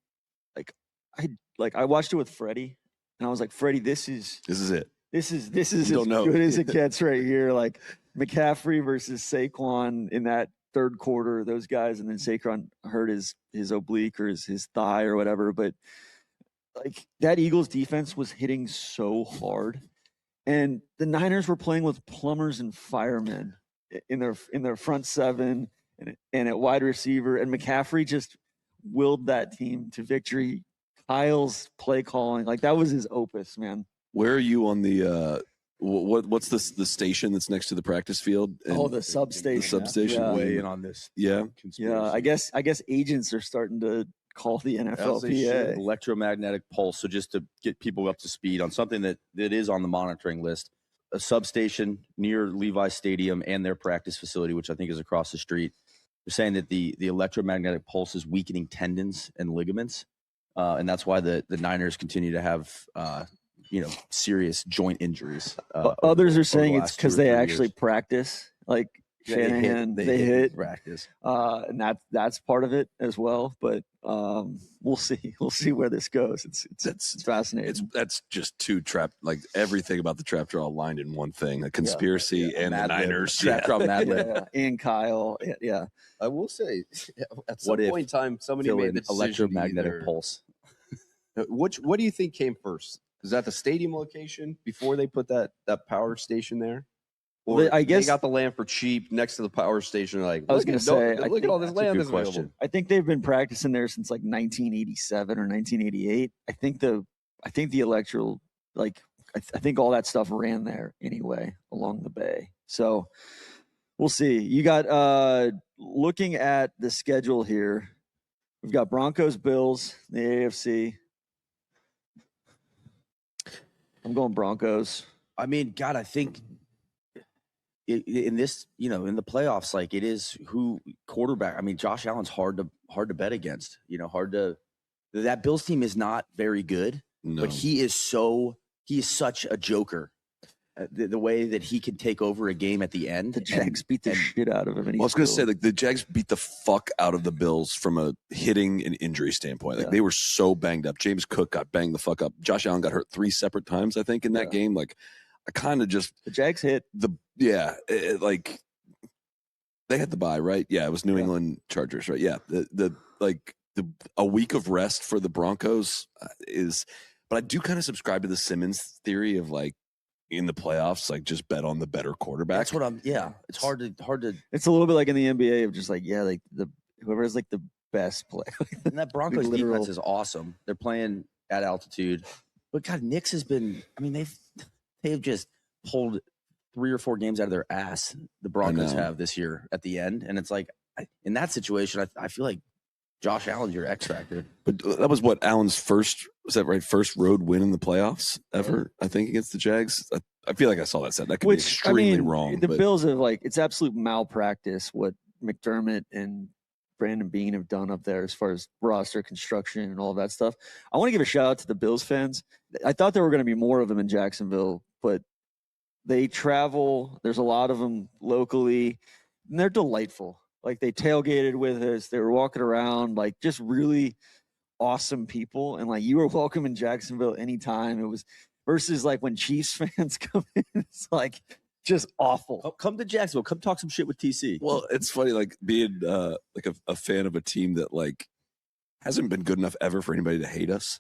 I watched it with Freddie, and I was like, Freddie, this is it. This is as good as it gets right here. Like McCaffrey versus Saquon in that third quarter, those guys, and then Saquon hurt his oblique or his thigh or whatever. But like that Eagles defense was hitting so hard, and the Niners were playing with plumbers and firemen in their front seven and at wide receiver, and McCaffrey just willed that team to victory. Kyle's play calling, like that was his opus, man. Where are you on the what's the station that's next to the practice field? The substation. The substation. Yeah. Weigh in on this. Yeah. Yeah, I guess agents are starting to call the NFLPA electromagnetic pulse. So just to get people up to speed on something that is on the monitoring list, a substation near Levi Stadium and their practice facility, which I think is across the street. They're saying that the electromagnetic pulse is weakening tendons and ligaments. And that's why the Niners continue to have, serious joint injuries. Others are saying it's because they actually practice. Like Shanahan, they hit practice, and that's part of it as well. But we'll see. We'll see where this goes. It's fascinating. That's just two trap. Like everything about the trap draw aligned in one thing: a conspiracy and the Niners. Trap draw Mad Lib. And Kyle. Yeah. I will say, at some point in time, somebody made the decision electromagnetic pulse. What do you think came first? Is that the stadium location before they put that power station there? Or I guess they got the land for cheap next to the power station. Like I was going to say, look at all this land that's available. I think they've been practicing there since like 1987 or 1988. I think the electrical, like I think all that stuff ran there anyway along the bay. So we'll see. You got looking at the schedule here. We've got Broncos, Bills, the AFC. I'm going Broncos. I mean, God, I think in this, in the playoffs, like it is who quarterback. I mean, Josh Allen's hard to bet against. That Bills team is not very good, but he is such a joker. The way that he can take over a game at the end. The Jags beat the shit out of him. I was going to say, like, the Jags beat the fuck out of the Bills from a hitting and injury standpoint. Like, they were so banged up. James Cook got banged the fuck up. Josh Allen got hurt 3 separate times, I think, in that game. Like, I kind of just... The Jags hit. Like, they had the bye, right? Yeah, it was New England Chargers, right? Yeah. A week of rest for the Broncos is... But I do kind of subscribe to the Simmons theory of, like, in the playoffs, like just bet on the better quarterback. That's what it's hard to. It's a little bit like in the NBA of just like, like whoever has like the best play. And that Broncos defense is awesome. They're playing at altitude, but God, Knicks has been, I mean, they've just pulled 3 or 4 games out of their ass. The Broncos have this year at the end. And it's like, in that situation, I feel like Josh Allen's your X factor. But that was what Allen's first road win in the playoffs ever, I think, against the Jags. I feel like I saw that set. That could be extremely wrong. The Bills have it's absolute malpractice what McDermott and Brandon Beane have done up there as far as roster construction and all of that stuff. I want to give a shout out to the Bills fans. I thought there were going to be more of them in Jacksonville, but they travel. There's a lot of them locally, and they're delightful. Like they tailgated with us. They were walking around, like just really awesome people. And like you were welcome in Jacksonville anytime. It was versus like when Chiefs fans come in, it's like just awful. Come to Jacksonville. Come talk some shit with TC. Well, it's funny, like being like a fan of a team that like hasn't been good enough ever for anybody to hate us.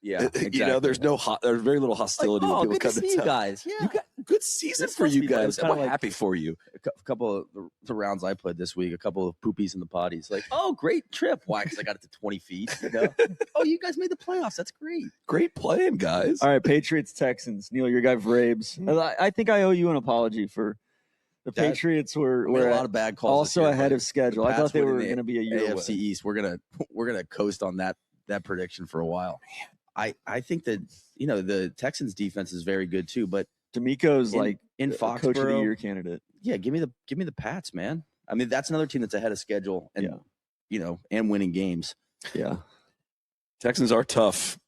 Yeah, exactly. You know, there's very little hostility when oh, people good come to to see you town. guys. Yeah, You got good season This for must you be fun. It guys. was I'm kinda like- happy for you. a couple of the rounds I played this week, a couple of poopies in the potties. Like, oh, great trip. Why? Because I got it to 20 feet. You know? Oh, you guys made the playoffs. That's great. Great playing, guys. All right, Patriots, Texans. Neil, your guy Vrabes. I think I owe you an apology for the That- Patriots were We made a lot of bad calls. also this year, ahead but of schedule. the I thought Pats they winning were the going to be a year AFC away. East. We're gonna coast on that prediction for a while. I think that the Texans defense is very good too, but D'Amico's in, like in a Coach of the Foxborough, Year candidate. yeah, give me the Pats, man. I mean, that's another team that's ahead of schedule and and winning games. Yeah. Texans are tough.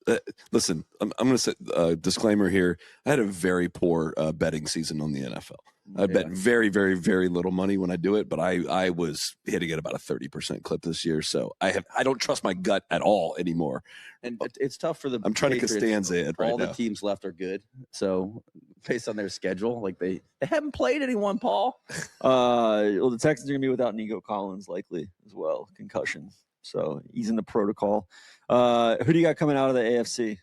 Listen, I'm going to say disclaimer here. I had a very poor betting season on the NFL. I bet very, very, very little money when I do it, but I was hitting at about a 30% clip this year. So I don't trust my gut at all anymore. And it's tough for the I'm trying Patriots. to Costanza it right All now. the teams left are good. So based on their schedule, like they haven't played anyone, Paul. Well, the Texans are going to be without Nico Collins likely as well, concussion. So he's in the protocol. Who do you got coming out of the AFC?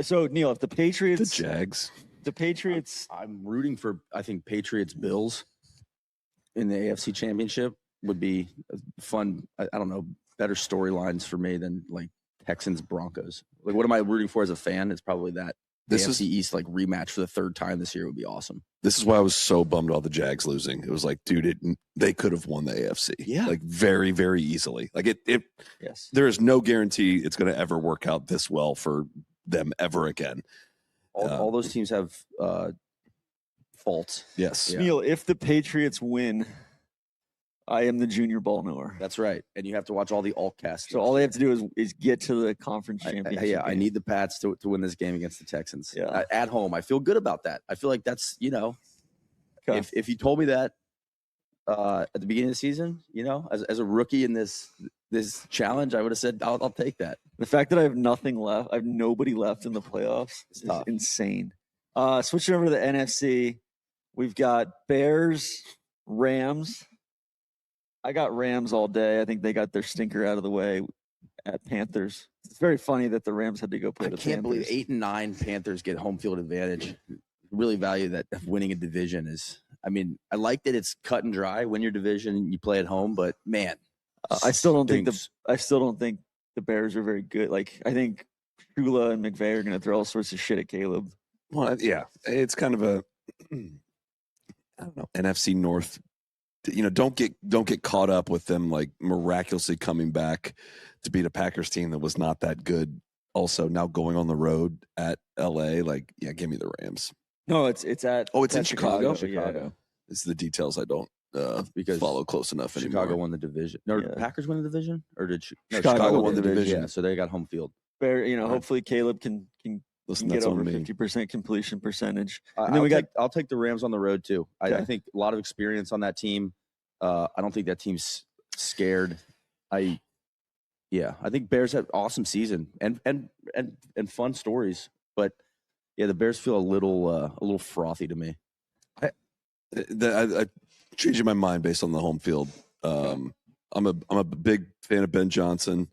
So Neil, if the Patriots, The Jags. the Patriots, I'm rooting for, I think, Patriots Bills in the AFC Championship would be fun. I don't know, better storylines for me than like Texans Broncos. Like, what am I rooting for as a fan? It's probably that This AFC is East like rematch for the third time this year would be awesome. this is why I was so bummed all the Jags losing. It was like, dude, they could have won the AFC. Yeah. Like very, very easily. Like it yes, there is no guarantee it's going to ever work out this well for them ever again. All those teams have faults. Yes. Yeah. Neil, if the Patriots win, I am the junior ball knower. That's right. And you have to watch all the alt casts. So all they have to do is get to the conference championship. I game. need the Pats to win this game against the Texans. Yeah. At home. I feel good about that. I feel like that's, Okay. if you told me that at the beginning of the season, as a rookie in this challenge, I would have said, I'll take that. The fact that I have nothing left, I have nobody left in the playoffs is tough. insane. Switching over to the NFC, we've got Bears, Rams. I got Rams all day. I think they got their stinker out of the way at Panthers. It's very funny that the Rams had to go play I the can't believe Panthers. 8 and 9 Panthers get home field advantage. Really value that winning a division is. I mean, I like that it's cut and dry. Win your division and you play at home, but man, I still don't think stinks. the Bears are very good. Like I think Shula and McVay are going to throw all sorts of shit at Caleb. Well, yeah, it's kind of a I don't know, NFC North. Don't get caught up with them like miraculously coming back to beat a Packers team that was not that good. Also, now going on the road at LA, like, yeah, give me the Rams. No, it's at. Oh, it's in at Chicago? Yeah. It's the details I don't because follow close enough Chicago anymore. won the division. No, Yeah. did Packers win the division, or did Chicago won the division. Yeah, so they got home field. Bear, hopefully Caleb can Listen, get that's on over me. 50% completion percentage. And then I'll take the Rams on the road too. I Okay. think a lot of experience on that team. I don't think that team's scared. I think Bears had awesome season and fun stories, but yeah, the Bears feel a little frothy to me. I changing my mind based on the home field. I'm a big fan of Ben Johnson.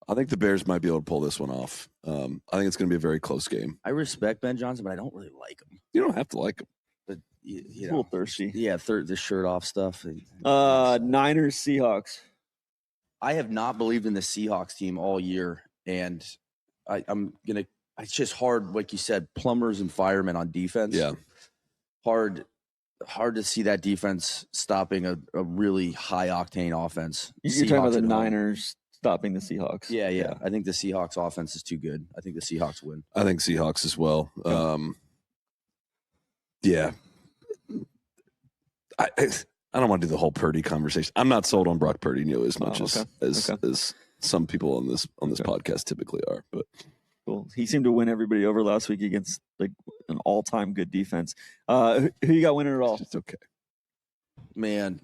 I think the Bears might be able to pull this one off. I think it's going to be a very close game. I respect Ben Johnson, but I don't really like him. You don't have to like him. But He's a little thirsty. Yeah, the shirt off stuff. Niners, Seahawks. I have not believed in the Seahawks team all year, and it's just hard, like you said, plumbers and firemen on defense. Yeah. Hard to see that defense stopping a really high octane offense. You're talking about Seahawks the at home. Niners stopping the Seahawks. Yeah. I think the Seahawks offense is too good. I think the Seahawks win. I think Seahawks as well. Yeah. I don't want to do the whole Purdy conversation. I'm not sold on Brock Purdy nearly as much as some people on this podcast typically are. But Cool. He seemed to win everybody over last week against like an all-time good defense. Who you got winning it all? it's okay. Man,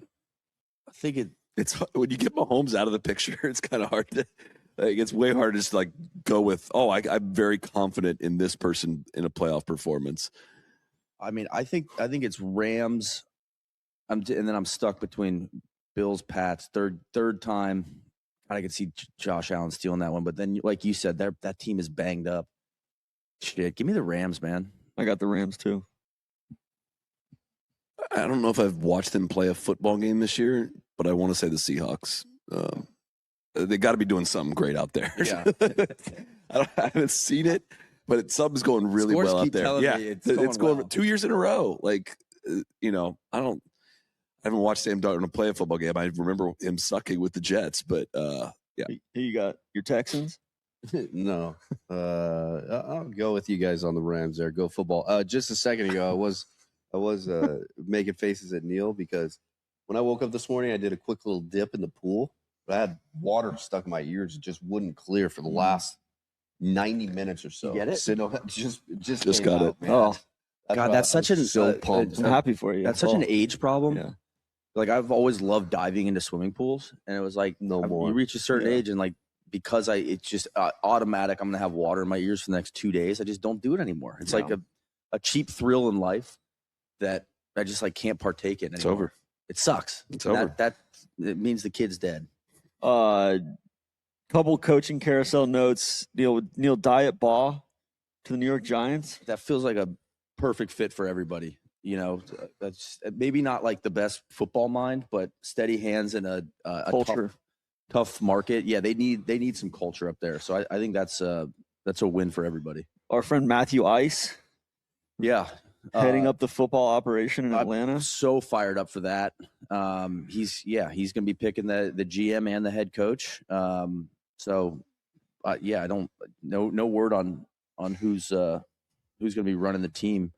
I think It's when you get Mahomes out of the picture, it's kind of hard to. Like, it's way harder to just like go with. Oh, I'm very confident in this person in a playoff performance. I mean, I think it's Rams. And then I'm stuck between Bills, Pats, third time. I could see Josh Allen stealing that one. But then, like you said, that team is banged up. Shit, give me the Rams, man. I got the Rams too. I don't know if I've watched them play a football game this year, but I want to say the Seahawks. They got to be doing something great out there. Yeah. I haven't seen it, but something's going really Scores well out keep there. telling Yeah, me it's it's going going well. 2 years in a row. Like, I haven't watched Sam Darnold play a football game. I remember him sucking with the Jets, but yeah. Here you got your Texans. No, I'll go with you guys on the Rams there. Go football. Just a second ago, I was making faces at Neil because when I woke up this morning, I did a quick little dip in the pool. But I had water stuck in my ears; it just wouldn't clear for the last 90 minutes or so. You get it? So just Just came got out, it. man. Oh, God, why that's I'm such an so pumped. I'm happy for you. That's such an age problem. Yeah. Like I've always loved diving into swimming pools, and it was like No more. You reach a certain Yeah. age, and like because it's just automatic. I'm gonna have water in my ears for the next 2 days. I just don't do it anymore. It's like a cheap thrill in life that I just like can't partake in anymore. It's over. It sucks. It's And over. That it means the kid's dead. Couple coaching carousel notes. Neil Diet Baugh to the New York Giants. That feels like a perfect fit for everybody. You know, that's maybe not like the best football mind, but steady hands in a Culture. tough market. Yeah, they need some culture up there. So I think that's a win for everybody. Our friend Matthew Ice Yeah, heading up the football operation in Atlanta. I'm so fired up for that. He's gonna be picking the GM and the head coach. So I don't no word on who's gonna be running the team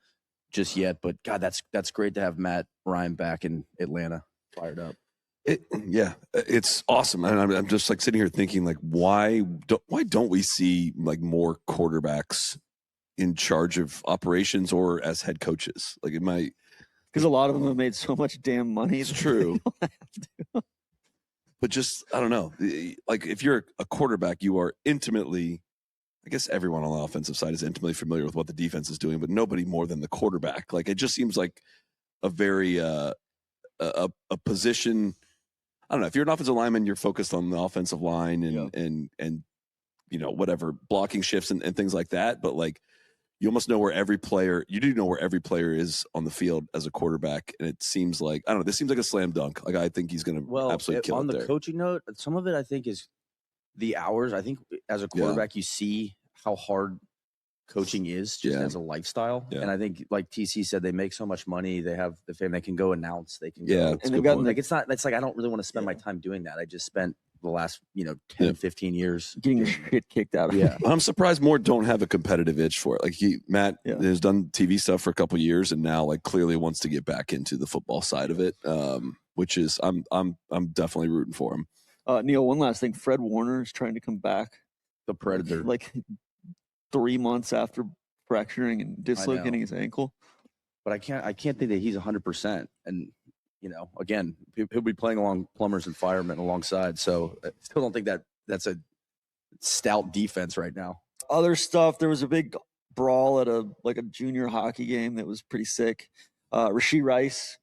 just yet. But God, that's great to have Matt Ryan back in Atlanta, fired up. It's awesome. And I'm just like sitting here thinking, like, why don't we see like more quarterbacks in charge of operations or as head coaches? Like, it might, Because a lot of them have made so much damn money. it's true. But just, I don't know. Like, if you're a quarterback, you are intimately, I guess everyone on the offensive side is intimately familiar with what the defense is doing, but nobody more than the quarterback. Like, it just seems like a very a position. I don't know. If you're an offensive lineman, you're focused on the offensive line and whatever blocking shifts and things like that. But like, you almost know where every player. You do know where every player is on the field as a quarterback, and it seems like, I don't know. This seems like a slam dunk. Like, I think he's going to absolutely kill on it the there. coaching note, some of it I think is the hours. I think as a quarterback, you see how hard coaching is just as a lifestyle. Yeah. And I think, like TC said, they make so much money. They have the fame. They can go announce. They can go. That's a And they've good gotten point. Like it's not. It's like I don't really want to spend my time doing that. I just spent the last 10, 15 years Getting the doing it. shit kicked out of Yeah. you. I'm surprised more don't have a competitive itch for it. Like Matt Yeah. has done TV stuff for a couple of years, and now like clearly wants to get back into the football side of it, which is I'm definitely rooting for him. Neil, one last thing. Fred Warner is trying to come back. The Predator. Like 3 months after fracturing and dislocating his ankle. But I can't think that he's 100%. And again, he'll be playing along plumbers and firemen alongside. So I still don't think that's a stout defense right now. Other stuff. There was a big brawl at a junior hockey game that was pretty sick. Rashee Rice.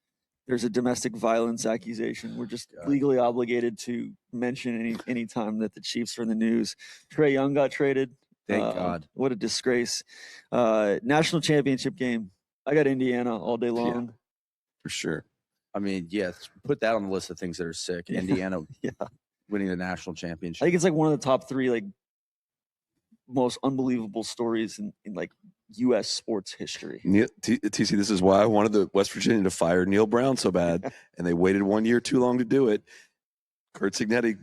There's a domestic violence accusation. We're just legally obligated to mention any time that the Chiefs are in the news. Trae Young got traded. Thank God. What a disgrace. National championship game. I got Indiana all day long. For sure. I mean, yes, put that on the list of things that are sick. Yeah. Indiana Yeah. winning the national I championship. think it's like one of the top 3 like most unbelievable stories in like U.S. sports history. TC, this is why I wanted the West Virginia to fire Neil Brown so bad, and they waited 1 year too long to do it. Kurt Signetti,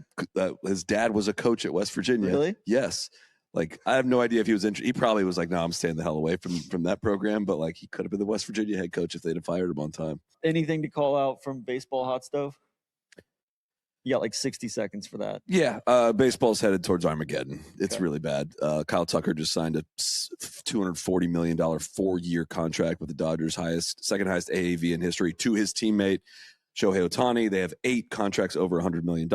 his dad was a coach at West Virginia. Really? Yes. Like, I have no idea if he was interested. He probably was like, no, I'm staying the hell away from that program. But like, he could have been the West Virginia head coach if they'd have fired him on time. Anything to call out from baseball hot stove? You got like 60 seconds for that. Yeah, baseball's headed towards Armageddon. It's really bad. Kyle Tucker just signed a $240 million 4-year contract with the Dodgers, second highest AAV in history, to his teammate Shohei Ohtani. They have 8 contracts over $100 million.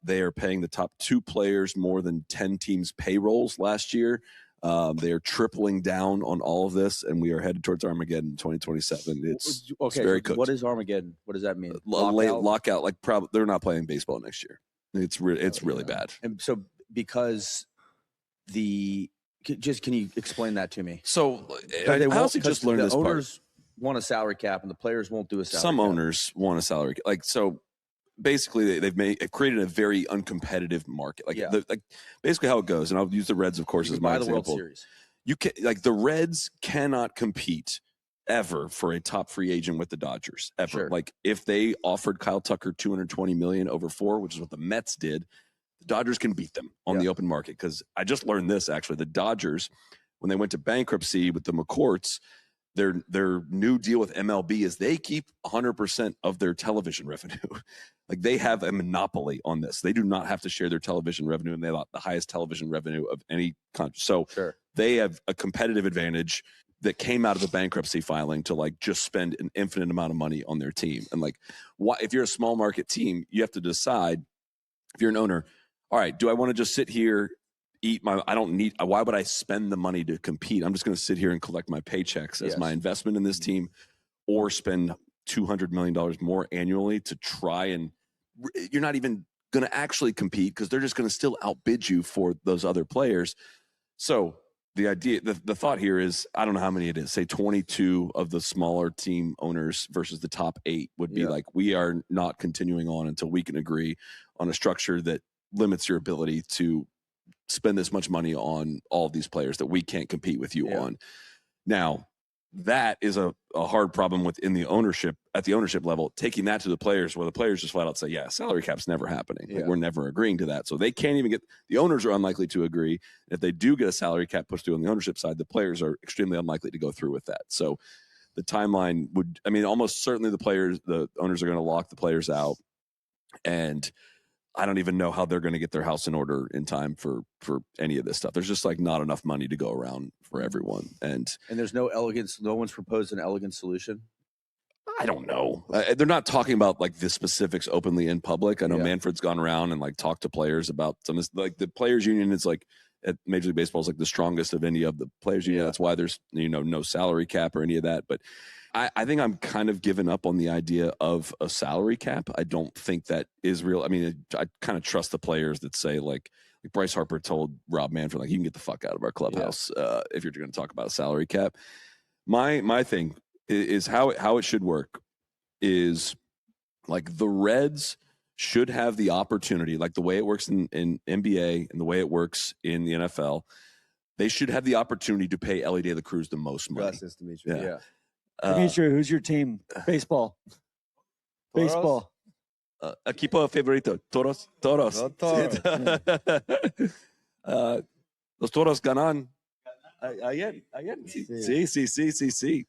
They are paying the top 2 players more than 10 teams' payrolls last year. They are tripling down on all of this, and we are headed towards Armageddon in 2027. It's very cooked. What is Armageddon? What does that mean? Lockout, like probably they're not playing baseball next year. It's really bad. And so because can you explain that to me? So They I won't, also just learned the this part. owners want a salary cap and the players won't do a salary Some cap. owners want a salary cap. Like, so basically they've created a very uncompetitive market. Like, like basically how it goes, and I'll use the Reds, of course, as my example. The World Series. You can, like, the Reds cannot compete ever for a top free agent with the Dodgers ever. Sure. Like, if they offered Kyle Tucker $220 million over 4, which is what the Mets did, the Dodgers can beat them on the open market. Because I just learned this, actually. The Dodgers, when they went to bankruptcy with the McCourts, their new deal with MLB is they keep 100% of their television revenue. Like, they have a monopoly on this. They do not have to share their television revenue, and they have the highest television revenue of any country. So they have a competitive advantage that came out of the bankruptcy filing to, like, just spend an infinite amount of money on their team. And, like, if you're a small market team, you have to decide, if you're an owner, all right, do I want to just sit here, why would I spend the money to compete? I'm just going to sit here and collect my paychecks as my investment in this team, or spend $200 million more annually to try, and you're not even going to actually compete because they're just going to still outbid you for those other players. So the idea, the thought here is, I don't know how many it is, say 22 of the smaller team owners versus the top 8 would be like, we are not continuing on until we can agree on a structure that limits your ability to spend this much money on all of these players that we can't compete with you on. Now, that is a hard problem within the ownership, at the ownership level, taking that to the players, where the players just flat out say, salary cap's never happening. Like, we're never agreeing to that. So they can't even the owners are unlikely to agree. If they do get a salary cap pushed through on the ownership side, the players are extremely unlikely to go through with that. So the timeline would, almost certainly the owners are going to lock the players out. And I don't even know how they're going to get their house in order in time for any of this stuff. There's just, like, not enough money to go around for everyone. And there's no one's proposed an elegant solution. I don't know. They're not talking about, like, the specifics openly in public. I know Manfred's gone around and, like, talked to players about some of this. Like, the players union is, like, at Major League Baseball, is like the strongest of any of the players union. That's why there's, no salary cap or any of that. But I think I'm kind of giving up on the idea of a salary cap. I don't think that is real. I kind of trust the players that say, like Bryce Harper told Rob Manfred, like, you can get the fuck out of our clubhouse if you're going to talk about a salary cap. My thing is how it should work is, like, the Reds should have the opportunity, like the way it works in NBA and the way it works in the NFL, they should have the opportunity to pay Elly De La Cruz the most money. Gracias, Dimitri. Dimitri, who's your team? Baseball. Baseball. Equipo favorito. Toros. Los Toros ganan. Ayer. Sí.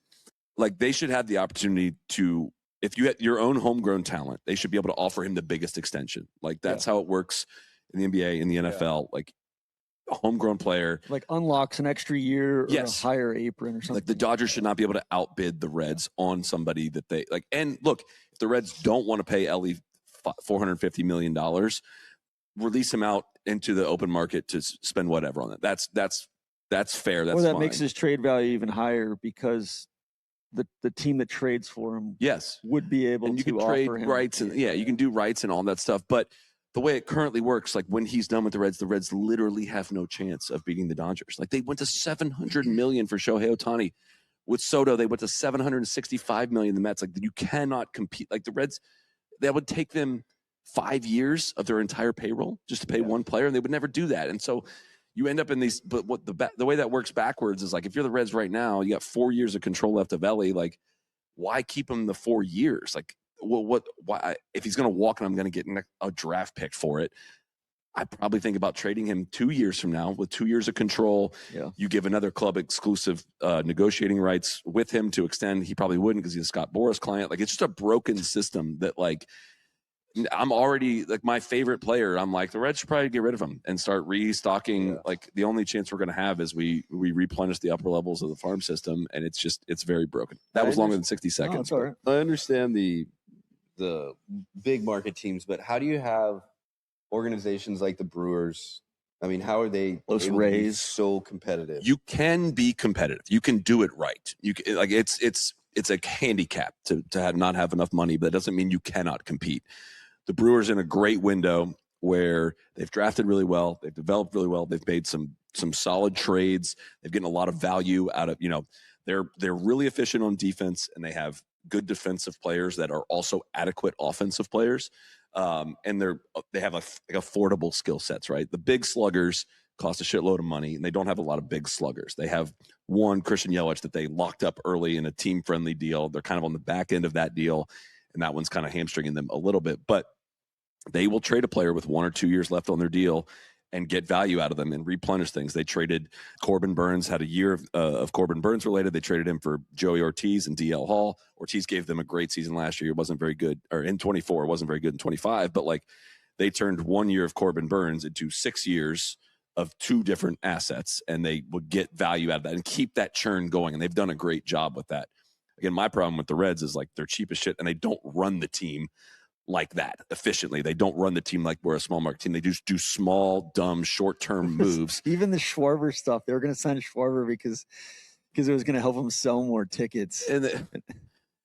Like, they should have the opportunity to, if you had your own homegrown talent, they should be able to offer him the biggest extension. Like, that's how it works in the NBA, in the NFL. Like, a homegrown player, like, unlocks an extra year or a higher apron or something. Like, the Dodgers should not be able to outbid the Reds on somebody that they like. And look, if the Reds don't want to pay Elly $450 million, release him out into the open market to spend whatever on it. That's fair. That's that fine. Makes his trade value even higher, because the team that trades for him would be able you to can trade offer him rights, and you can do rights and all that stuff. But the way it currently works, like, when he's done with the Reds literally have no chance of beating the Dodgers. Like, they went to $700 million for Shohei Ohtani. With Soto, they went to $765 million. The Mets, like, you cannot compete. Like, the Reds, that would take them 5 years of their entire payroll just to pay one player, and they would never do that. And so you end up in these. But what the way that works backwards is, like, if you're the Reds right now, you got 4 years of control left of Elly. Like, why keep him the 4 years? Like, well, why, if he's going to walk and I'm going to get a draft pick for it, I probably think about trading him 2 years from now with 2 years of control. You give another club exclusive negotiating rights with him to extend. He probably wouldn't, because he's a Scott Boras client. Like, it's just a broken system that, like, I'm already, like, my favorite player, I'm like, the Reds should probably get rid of him and start restocking. Like, the only chance we're going to have is we replenish the upper levels of the farm system, and it's very broken. That was longer than 60 seconds. All right. I understand the big market teams, but how do you have organizations like the Brewers? I mean, how are they Those able to be Rays so competitive? You can be competitive. You can do it right. You can, like, it's a handicap to not have enough money, but that doesn't mean you cannot compete. The Brewers in a great window where they've drafted really well, they've developed really well, they've made some solid trades, they've getting a lot of value out of, they're really efficient on defense, and they have good defensive players that are also adequate offensive players. And they have like affordable skill sets, right? The big sluggers cost a shitload of money, and they don't have a lot of big sluggers. They have one, Christian Yelich, that they locked up early in a team-friendly deal. They're kind of on the back end of that deal, and that one's kind of hamstringing them a little bit. But they will trade a player with 1 or 2 years left on their deal and get value out of them and replenish things. They traded Corbin Burns, had a year of Corbin Burns related. They traded him for Joey Ortiz and DL Hall. Ortiz gave them a great season last year. It wasn't very good, or in 24, it wasn't very good in 25, but like they turned 1 year of Corbin Burns into 6 years of 2 different assets, and they would get value out of that and keep that churn going. And they've done a great job with that. Again, my problem with the Reds is like they're cheap as shit, and they don't run the team like that efficiently. They don't run the team like we're a small market team. They just do small, dumb, short-term moves. Even the Schwarber stuff, they were going to sign Schwarber because it was going to help them sell more tickets. And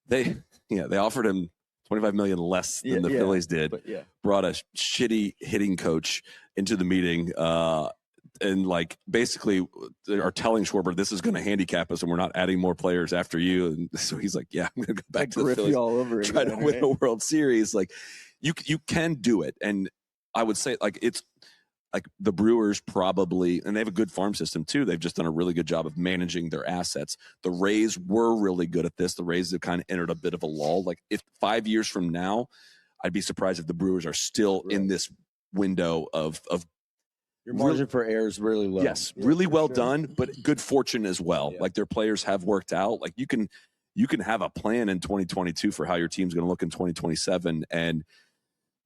they offered him $25 million less than the Phillies did. But brought a shitty hitting coach into the meeting, and like basically are telling Schwarber, this is going to handicap us, and we're not adding more players after you. And so he's like, yeah, I'm going to go back to the Phillies, all over try again, to win right? a World Series. Like you can do it. And I would say like it's like the Brewers probably, and they have a good farm system too. They've just done a really good job of managing their assets. The Rays were really good at this. The Rays have kind of entered a bit of a lull. Like if 5 years from now, I'd be surprised if the Brewers are still in this window of your margin for error is really low. Yes, really well done, but good fortune as well. Yeah. Like their players have worked out. Like you can have a plan in 2022 for how your team's going to look in 2027, and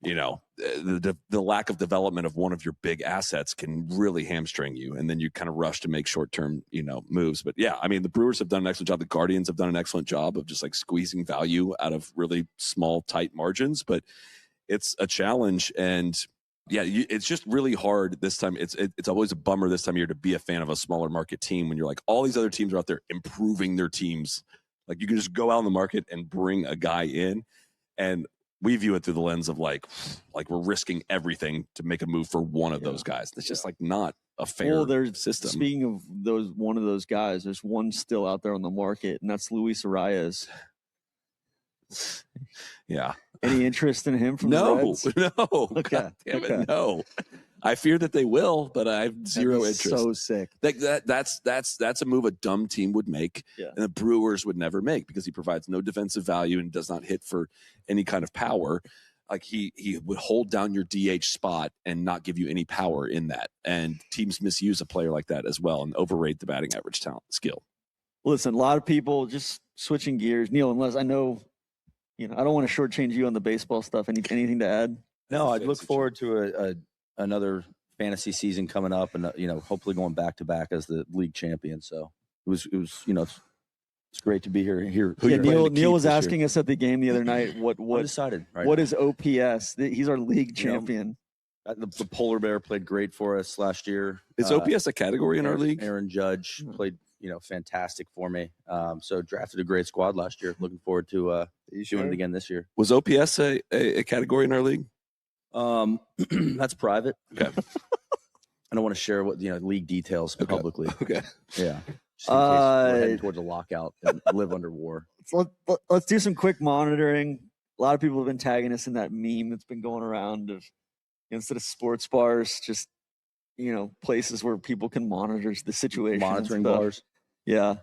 the lack of development of one of your big assets can really hamstring you, and then you kind of rush to make short-term moves. But yeah, I mean the Brewers have done an excellent job. The Guardians have done an excellent job of just like squeezing value out of really small, tight margins. But it's a challenge, and yeah, it's just really hard this time. It's always a bummer this time of year to be a fan of a smaller market team when you're like all these other teams are out there improving their teams. Like you can just go out in the market and bring a guy in, and we view it through the lens of like we're risking everything to make a move for one of those guys. It's just like not a fair system. Speaking of one of those guys, there's one still out there on the market, and that's Luis Arias. Yeah. Any interest in him from the Reds? No. Okay. God damn it, no. I fear that they will, but I have zero interest. So sick. That's a move a dumb team would make, and the Brewers would never make because he provides no defensive value and does not hit for any kind of power. Like he would hold down your DH spot and not give you any power in that. And teams misuse a player like that as well and overrate the batting average talent skill. Listen, a lot of people just switching gears. Neil, unless I know, I don't want to shortchange you on the baseball stuff. Anything to add? No, I'd look forward to another fantasy season coming up, and hopefully going back to back as the league champion. So it was it's great to be here. Neil was asking us at the game the other night what decided. What is OPS? He's our league champion. The polar bear played great for us last year. Is OPS a category in our league? Aaron Judge played fantastic for me. So drafted a great squad last year. Looking forward to doing it again this year. Was OPS a category in our league? That's private. Okay. I don't want to share what league details publicly. Okay. Yeah. Just in case we're heading towards a lockout and live under war. Let's do some quick monitoring. A lot of people have been tagging us in that meme that's been going around of instead of sports bars, just places where people can monitor the situation. Monitoring bars. Yeah.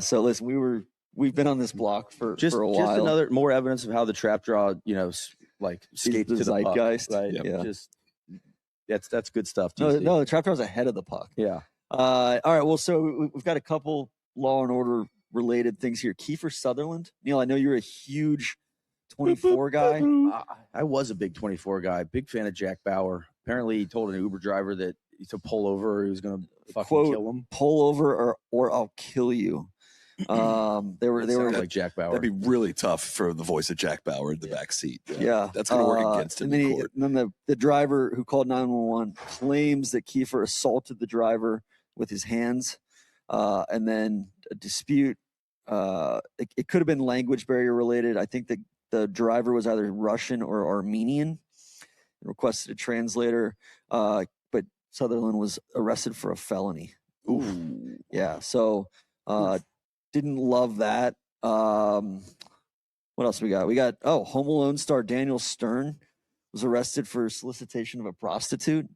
So listen, we've been on this block for a while. Just more evidence of how the trap draw, skates to the zeitgeist. Puck, right? Yeah. Just that's good stuff. No, the trap draw's ahead of the puck. Yeah. All right. Well, so we've got a couple Law and Order related things here. Kiefer Sutherland. Neil, I know you're a huge 24 guy. I was a big 24 guy. Big fan of Jack Bauer. Apparently, he told an Uber driver that to pull over, or he was going to fucking kill him. Pull over, or I'll kill you. They were like Jack Bauer. That'd be really tough for the voice of Jack Bauer in the back seat. Yeah. That's going to work against him in court. And then the driver who called 911 claims that Kiefer assaulted the driver with his hands, and then a dispute. It could have been language barrier related. I think that the driver was either Russian or Armenian. requested a translator, but Sutherland was arrested for a felony. Ooh. Yeah, so didn't love that. What else we got? We got Home Alone star Daniel Stern was arrested for solicitation of a prostitute,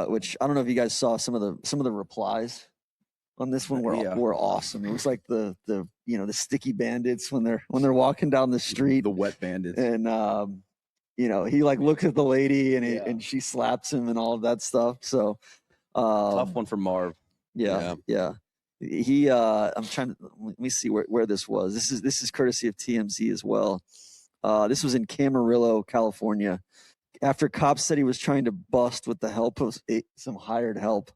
which I don't know if you guys saw some of the replies on this one were awesome. It was like the sticky bandits when they're walking down the street, The wet bandits. and he like looks at the lady and she slaps him and all of that stuff. So Tough one for Marv. Yeah. He I'm trying to let me see where this was. This is courtesy of TMZ as well. This was in Camarillo, California. After cops said he was trying to bust with the help of some hired help.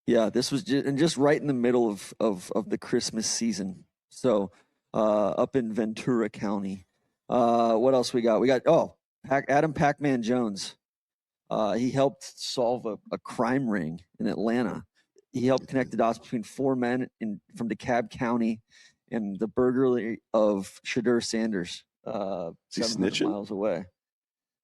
Yeah, this was just right in the middle of the Christmas season. So up in Ventura County. What else we got? We got Adam Pac-Man Jones. He helped solve a crime ring in Atlanta. He helped connect the dots between 4 men from DeKalb County and the burglary of Shadur Sanders. Is he 700 snitching? miles away.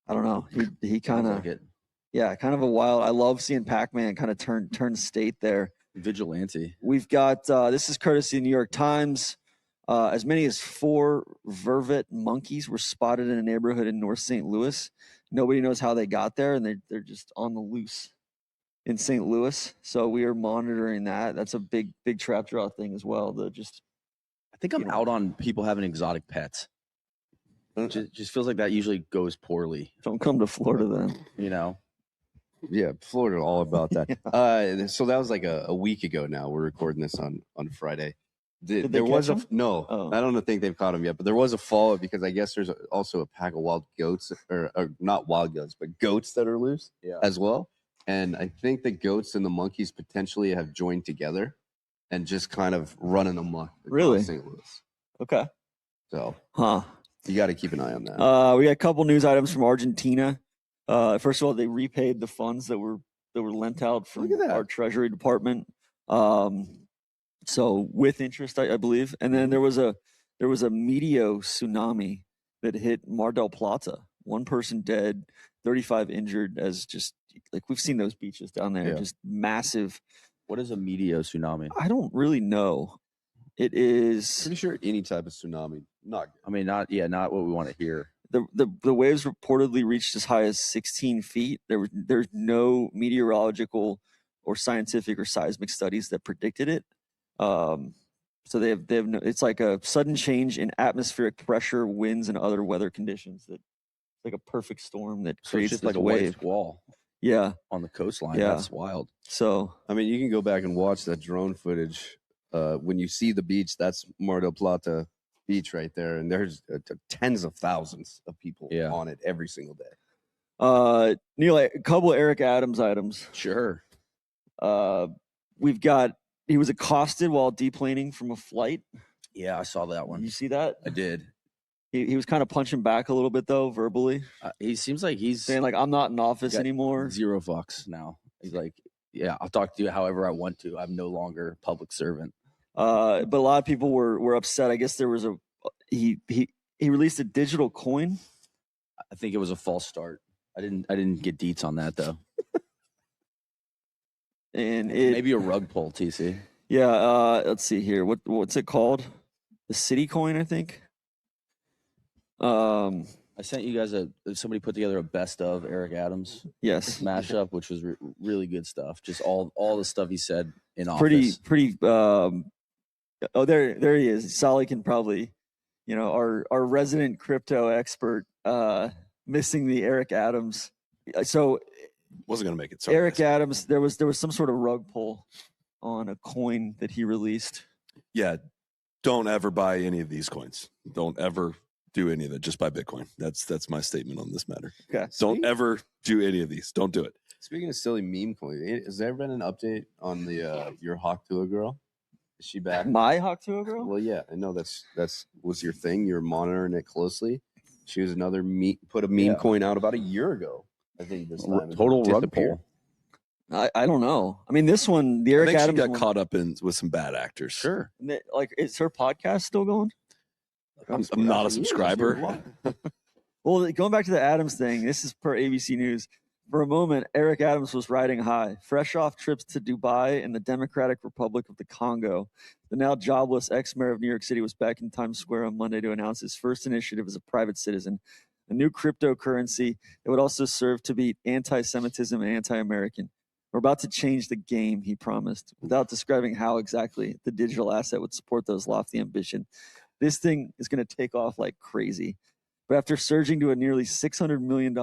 I don't know. He kind of like kind of a wild. I love seeing Pac-Man kind of turn state there. vigilante. We've got this is courtesy of New York Times. As many as 4 vervet monkeys were spotted in a neighborhood in North St. Louis. Nobody knows how they got there, and they're just on the loose in St. Louis. So we are monitoring that. That's a big trap draw thing as well. I think I'm out on people having exotic pets. Just feels like that usually goes poorly. Don't come to Florida then. Yeah, Florida, all about that. So that was like a week ago now. We're recording this on Friday. Did they there was catch him? no. Oh. I don't think they've caught him yet, but there was a follow-up because I guess there's also a pack of wild goats, or not wild goats, but goats that are loose as well. And I think the goats and the monkeys potentially have joined together and just kind of running amok. Really? St. Louis. Okay. So, Huh. you got to keep an eye on that. We got a couple news items from Argentina. First of all, they repaid the funds that were lent out from Look at that. our Treasury Department. So with interest, I believe. And then there was a meteor tsunami that hit Mar del Plata. 1 person dead, 35 injured. As just like we've seen those beaches down there, just massive. What is a meteor tsunami? I don't really know. It is Pretty sure any type of tsunami, not good. I mean, not what we want to hear. the waves reportedly reached as high as 16 feet. There's no meteorological or scientific or seismic studies that predicted it. So they have no, it's like a sudden change in atmospheric pressure, winds, and other weather conditions that like a perfect storm that So it's creates just this like a wave. white squall Yeah. on the coastline. Yeah. That's wild. So I mean, you can go back and watch that drone footage. When you see the beach, that's Mar del Plata beach right there, and there's tens of thousands of people on it every single day. Neil, a couple of Eric Adams items. Sure. We've got he was accosted while deplaning from a flight. Yeah, I saw that one. You see that? I did. He was kind of punching back a little bit though, verbally, He seems like he's saying like, "I'm not in office got anymore." 0 fucks now. He's like, yeah, I'll talk to you however I want to. I'm no longer a public servant. But a lot of people were upset. I guess there was he released a digital coin. I think it was a false start. I didn't get deets on that though. And Maybe a rug pull, TC. Yeah, let's see here. What's it called? The City Coin, I think. I sent you guys somebody put together a best of Eric Adams Yes. mashup, which was really good stuff. Just all the stuff he said in office. Pretty. Oh, there he is. Soly can probably, our resident crypto expert, missing the Eric Adams. So Wasn't gonna make it. Sorry, Eric guys. Adams, there was some sort of rug pull on a coin that he released. Yeah, don't ever buy any of these coins. Don't ever do any of it. Just buy Bitcoin. That's my statement on this matter. Okay. Don't ever do any of these. Don't do it. Speaking of silly meme coin, has there been an update on the your Hawk Tua girl? Is she back? My Hawk Tua girl? Well, yeah, I know that's was your thing. You're monitoring it closely. She was another put a meme coin out about a year ago. I think this time Total rug disappeared. pull. I don't know. I mean, this one, the I Eric think she Adams got one, caught up with some bad actors. Sure. like, is her podcast still going? I'm not a subscriber. Well, going back to the Adams thing, this is per ABC News. For a moment, Eric Adams was riding high, fresh off trips to Dubai and the Democratic Republic of the Congo. The now jobless ex-mayor of New York City was back in Times Square on Monday to announce his first initiative as a private citizen, a new cryptocurrency that would also serve to beat anti-Semitism and anti-American. We're about to change the game, he promised, without describing how exactly the digital asset would support those lofty ambitions. This thing is going to take off like crazy. But after surging to a nearly $600 million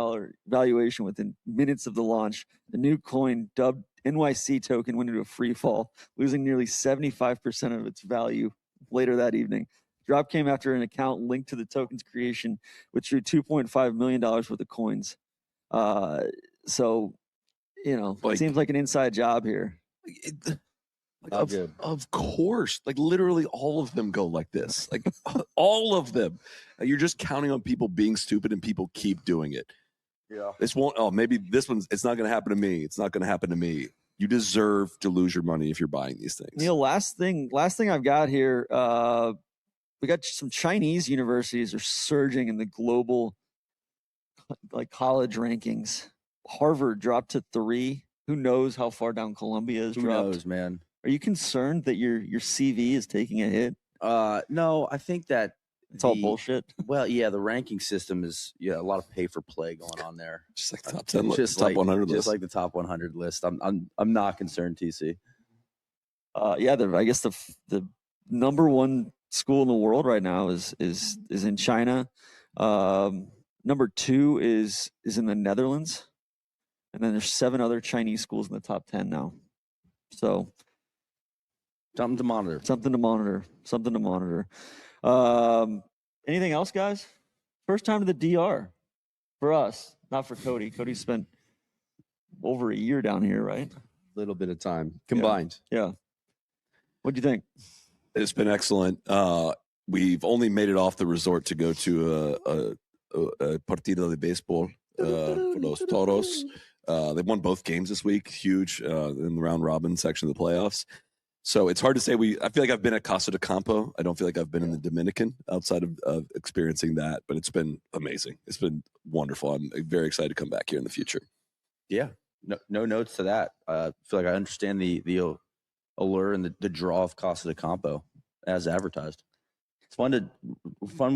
valuation within minutes of the launch, the new coin, dubbed NYC token, went into a free fall, losing nearly 75% of its value later that evening. Drop came after an account linked to the token's creation, which drew $2.5 million worth of coins. So, it seems like an inside job here. Of course, like literally all of them go like this, like all of them. You're just counting on people being stupid, and people keep doing it. Yeah. This won't. Oh, maybe this one's. It's not going to happen to me. It's not going to happen to me. You deserve to lose your money if you're buying these things. Neil, last thing I've got here. We got some Chinese universities are surging in the global college rankings. Harvard dropped to 3. Who knows how far down Columbia is dropped? Who knows, man? Are you concerned that your CV is taking a hit? No, I think that it's all bullshit. Well, yeah, the ranking system is a lot of pay for play going on there. Just like top 10 list, top 100 list. Just like the top 100 list. I'm not concerned, TC. I guess the number one school in the world right now is in China. Number 2 is in the Netherlands, and then there's 7 other Chinese schools in the top 10 now. So something to monitor. Anything else, guys? First time to the DR for us, not for Cody. Cody spent over a year down here, right? Little bit of time combined. Yeah. What'd you think? It's been excellent. We've only made it off the resort to go to a partido de baseball for los Toros. They won both games this week, huge in the round robin section of the playoffs. So it's hard to say. I feel like I've been at Casa de Campo. I don't feel like I've been in the Dominican outside of experiencing that, but it's been amazing. It's been wonderful. I'm very excited to come back here in the future. Yeah, no notes to that. I feel like I understand the allure and the draw of Casa de Campo as advertised. It's fun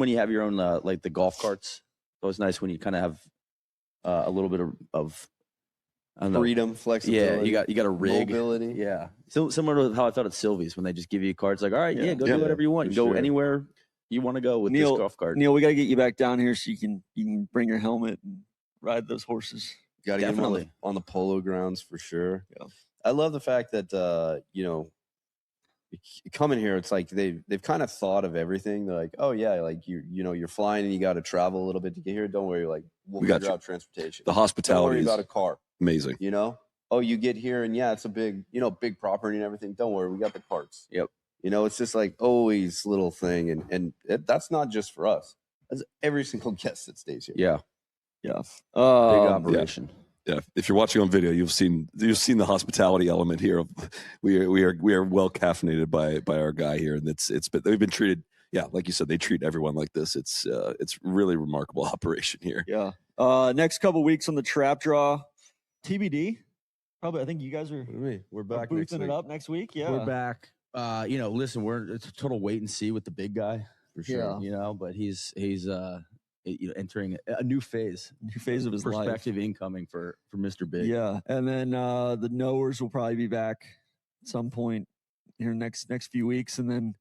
when you have your own like the golf carts. It's always nice when you kind of have a little bit of freedom, flexibility. Yeah, you got a rig, mobility. Yeah, so similar to how I thought at Sylvie's when they just give you cards like, all right, go do whatever you want, go anywhere you want to go with this golf cart. Neil, we got to get you back down here so you can bring your helmet and ride those horses. Got to get them on the polo grounds for sure. Yeah. I love the fact that coming here, it's like they've kind of thought of everything. They're like, oh yeah, like you're flying and you got to travel a little bit to get here. Don't worry, like we'll figure out transportation. The hospitality. Don't worry about a car. Amazing. Oh, you get here and it's a big property and everything. Don't worry, we got the carts. Yep. It's just like always little thing, and that's not just for us. That's every single guest that stays here. Yeah. Yeah. Big operation. Yeah, if you're watching on video, you've seen the hospitality element here. We are well caffeinated by our guy here, and they've been treated. Yeah, like you said, they treat everyone like this. It's really remarkable operation here. Yeah. Next couple weeks on the trap draw, TBD. Probably, I think you guys are. We're back boosting next week. It up next week. Yeah, we're back. Listen, it's a total wait and see with the big guy for sure. But he's entering a new phase of his life. Perspective incoming for Mr. Big. Yeah, and then the knowers will probably be back at some point here next few weeks, and then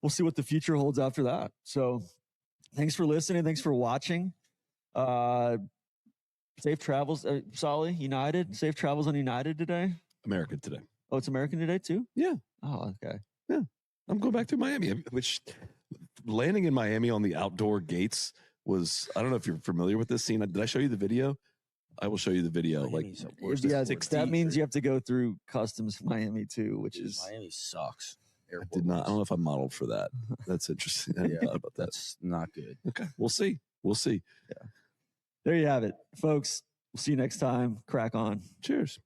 we'll see what the future holds after that. So, thanks for listening. Thanks for watching. Safe travels, Soly, United. Safe travels on United today. American today. Oh, it's American today too? Yeah. Oh, okay. Yeah. I'm going back to Miami, which landing in Miami on the outdoor gates was, I don't know if you're familiar with this scene. Did I show you the video? I will show you the video. Miami's that means you have to go through customs Miami too, which is Miami sucks. I did not. I don't know if I modeled for that. That's interesting. I hadn't thought about that. That's not good. Okay. We'll see. Yeah. There you have it, folks. We'll see you next time. Crack on. Cheers.